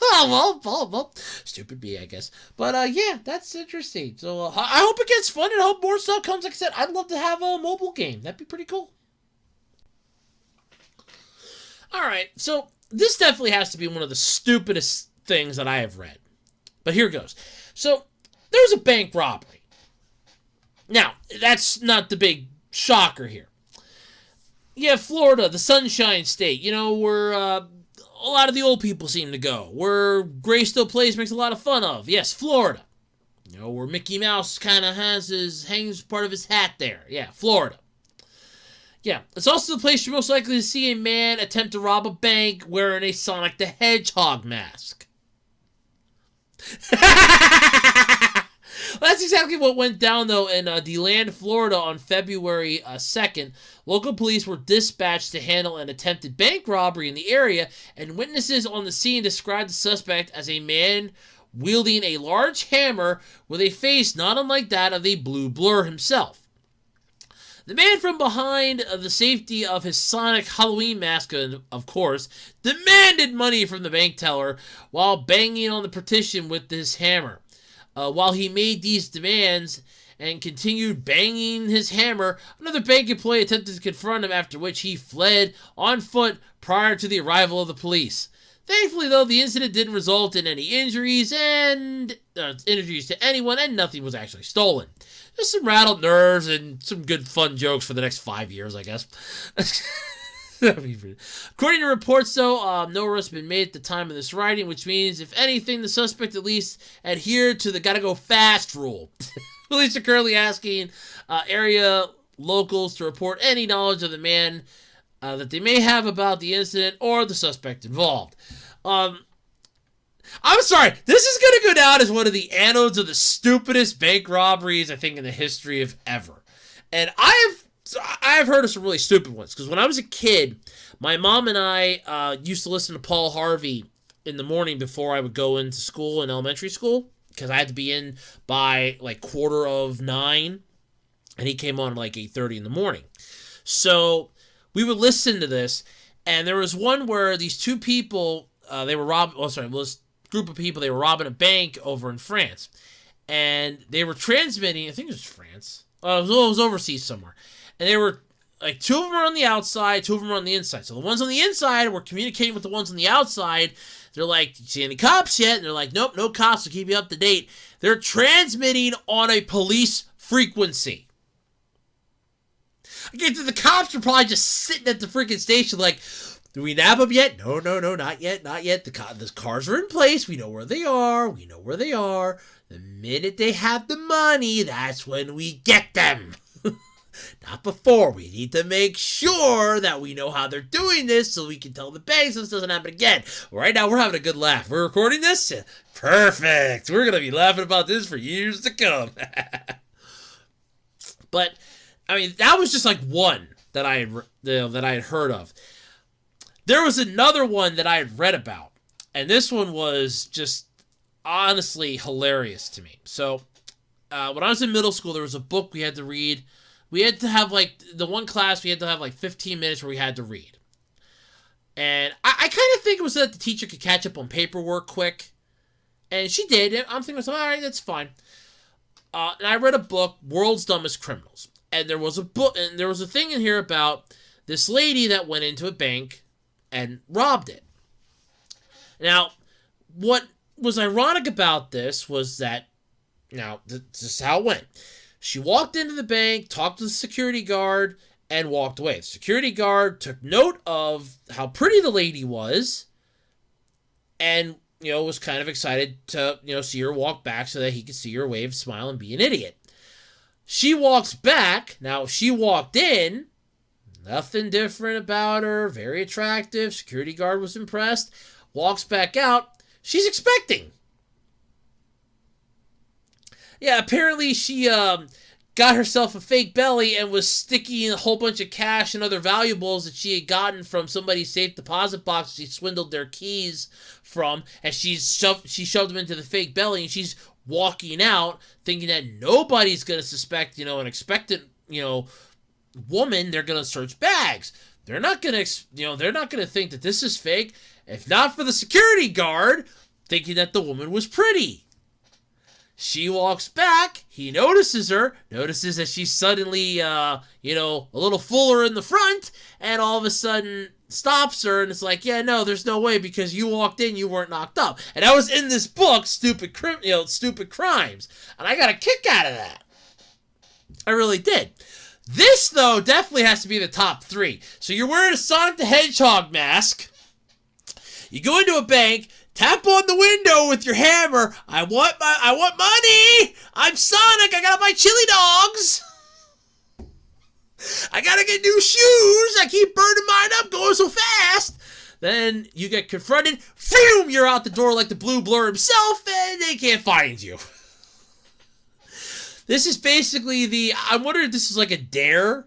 Oh, well, stupid me, I guess. But, yeah, that's interesting. So, I hope it gets fun and I hope more stuff comes. Like I said, I'd love to have a mobile game. That'd be pretty cool. Alright, so this definitely has to be one of the stupidest things that I have read. But here goes. So, there's a bank robbery. Now, that's not the big shocker here. Yeah, Florida, the Sunshine State, you know, where a lot of the old people seem to go. Where Greystow Place makes a lot of fun of. Yes, Florida. You know, where Mickey Mouse kind of hangs part of his hat there. Yeah, Florida. Yeah, it's also the place you're most likely to see a man attempt to rob a bank wearing a Sonic the Hedgehog mask. That's exactly what went down, though, in DeLand, Florida on February 2nd. Local police were dispatched to handle an attempted bank robbery in the area, and witnesses on the scene described the suspect as a man wielding a large hammer with a face not unlike that of a Blue Blur himself. The man from behind the safety of his Sonic Halloween mask, of course, demanded money from the bank teller while banging on the partition with his hammer. While he made these demands and continued banging his hammer, another bank employee attempted to confront him, after which he fled on foot prior to the arrival of the police. Thankfully, though, the incident didn't result in any injuries to anyone, and nothing was actually stolen. Just some rattled nerves and some good fun jokes for the next 5 years, I guess. According to reports, though, no arrest has been made at the time of this writing, which means, if anything, the suspect at least adhered to the gotta go fast rule. Police are currently asking area locals to report any knowledge of the man that they may have about the incident or the suspect involved. I'm sorry, this is going to go down as one of the annals of the stupidest bank robberies, I think, in the history of ever. And I've heard of some really stupid ones, because when I was a kid, my mom and I used to listen to Paul Harvey in the morning before I would go into school in elementary school, because I had to be in by like 9:15, and he came on at like 8:30 in the morning. So we would listen to this, and there was one where these two people, they were this group of people, they were robbing a bank over in France, and they were transmitting, I think it was France, it was overseas somewhere, and they were, like, two of them were on the outside, two of them were on the inside. So the ones on the inside were communicating with the ones on the outside. They're like, "You see any cops yet?" And they're like, "Nope, no cops, will keep you up to date." They're transmitting on a police frequency. I get to the cops are probably just sitting at the freaking station like, "Do we nab them yet?" No, not yet. The cars are in place. We know where they are. The minute they have the money, that's when we get them. Not before. We need to make sure that we know how they're doing this so we can tell the banks this doesn't happen again. Right now, we're having a good laugh. We're recording this? Perfect. We're going to be laughing about this for years to come. But, I mean, that was just like one that I had heard of. There was another one that I had read about, and this one was just honestly hilarious to me. So, when I was in middle school, there was a book we had to read. We had to have, like, the one class, we had to have, like, 15 minutes where we had to read. And I kind of think it was so that the teacher could catch up on paperwork quick. And she did. I'm thinking, all right, that's fine. And I read a book, World's Dumbest Criminals. And there was a thing in here about this lady that went into a bank and robbed it. Now, what was ironic about this was that, now, this is how it went. She walked into the bank, talked to the security guard, and walked away. The security guard took note of how pretty the lady was, and, was kind of excited to, see her walk back so that he could see her wave, smile, and be an idiot. She walks back. Now, she walked in. Nothing different about her. Very attractive. Security guard was impressed. Walks back out. She's expecting. Yeah, apparently she got herself a fake belly and was sticking a whole bunch of cash and other valuables that she had gotten from somebody's safe deposit box she swindled their keys from, and she shoved them into the fake belly, and she's walking out thinking that nobody's going to suspect, an expectant, woman. They're going to search bags. They're not going to think that this is fake, if not for the security guard thinking that the woman was pretty. She walks back. He notices that she's suddenly, a little fuller in the front, and all of a sudden stops her, and it's like, yeah, no, there's no way, because you walked in, you weren't knocked up. And that was in this book, Stupid Crimes. And I got a kick out of that. I really did. This, though, definitely has to be the top 3. So you're wearing a Sonic the Hedgehog mask. You go into a bank, tap on the window with your hammer. I want money. I'm Sonic. I gotta buy chili dogs. I gotta get new shoes. I keep burning mine up, going so fast. Then you get confronted. Phew, you're out the door like the blue blur himself, and they can't find you. This is basically I'm wondering if this is like a dare.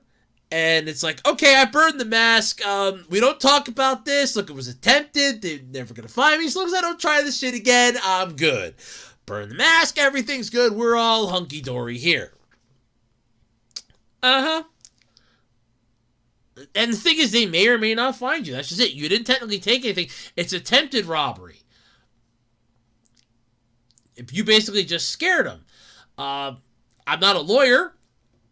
And it's like, okay, I burned the mask. We don't talk about this. Look, it was attempted. They're never going to find me. As long as I don't try this shit again, I'm good. Burn the mask. Everything's good. We're all hunky-dory here. Uh-huh. And the thing is, they may or may not find you. That's just it. You didn't technically take anything. It's attempted robbery. If you basically just scared them. I'm not a lawyer.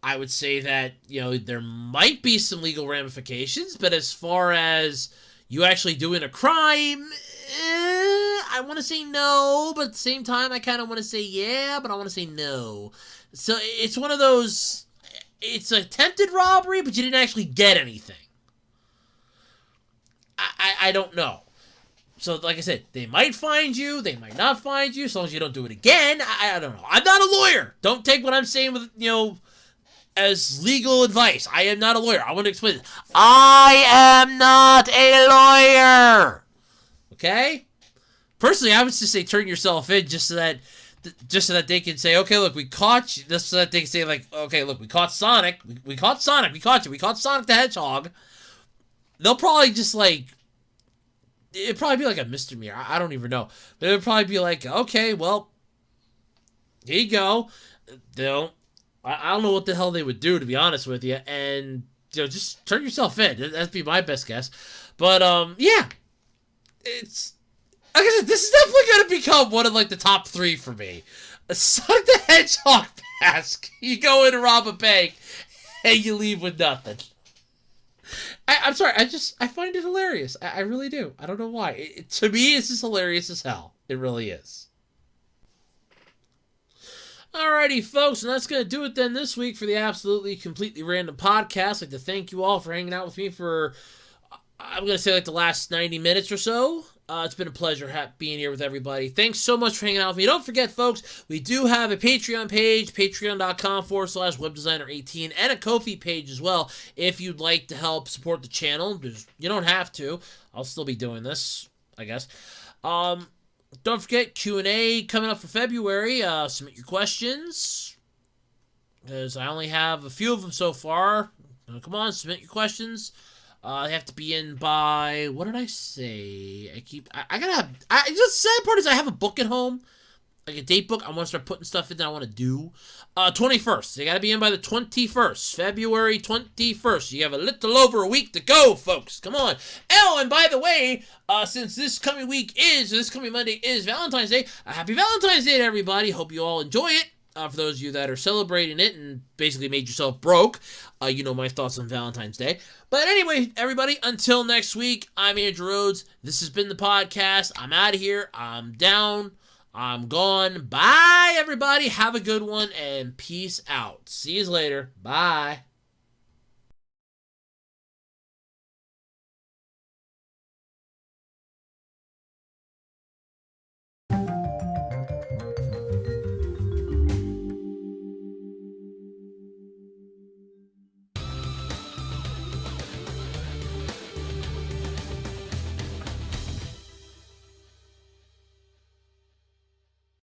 I would say that, there might be some legal ramifications, but as far as you actually doing a crime, I want to say no, but at the same time, I kind of want to say yeah, but I want to say no. So it's one of those, it's attempted robbery, but you didn't actually get anything. I don't know. So, like I said, they might find you, they might not find you, as long as you don't do it again. I don't know. I'm not a lawyer. Don't take what I'm saying with, as legal advice. I am not a lawyer. I want to explain this. I am not a lawyer. Okay? Personally, I would just say turn yourself in just so that they can say, okay, look, we caught you. Just so that they can say, like, okay, look, we caught Sonic. We caught Sonic. We caught you. We caught Sonic the Hedgehog. They'll probably just, like, it'd probably be like a misdemeanor. I don't even know. But it'd probably be like, okay, well, here you go. I don't know what the hell they would do, to be honest with you. And, just turn yourself in. That'd be my best guess. But, yeah. It's, like I said, this is definitely going to become one of, like, the top 3 for me. A Sonic the Hedgehog mask. You go in and rob a bank, and you leave with nothing. I'm sorry, I find it hilarious. I really do. I don't know why. To me, it's just hilarious as hell. It really is. Alrighty, folks, and that's going to do it then this week for the Absolutely Completely Random Podcast. I'd like to thank you all for hanging out with me for, I'm going to say, like, the last 90 minutes or so. It's been a pleasure being here with everybody. Thanks so much for hanging out with me. Don't forget, folks, we do have a Patreon page, patreon.com/webdesigner18, and a Ko-fi page as well if you'd like to help support the channel. You don't have to. I'll still be doing this, I guess. Don't forget, Q&A coming up for February. Submit your questions, because I only have a few of them so far. Come on, submit your questions. They have to be in by, what did I say? The sad part is I have a book at home, like a date book. I want to start putting stuff in that I want to do. 21st. They got to be in by the 21st, February 21st. You have a little over a week to go, folks. Come on. Oh, and by the way, since this coming Monday is Valentine's Day, happy Valentine's Day to everybody. Hope you all enjoy it. For those of you that are celebrating it and basically made yourself broke, you know my thoughts on Valentine's Day. But anyway, everybody, until next week, I'm Andrew Rhodes. This has been the podcast. I'm out of here. I'm down. I'm gone. Bye, everybody. Have a good one, and peace out. See you later. Bye.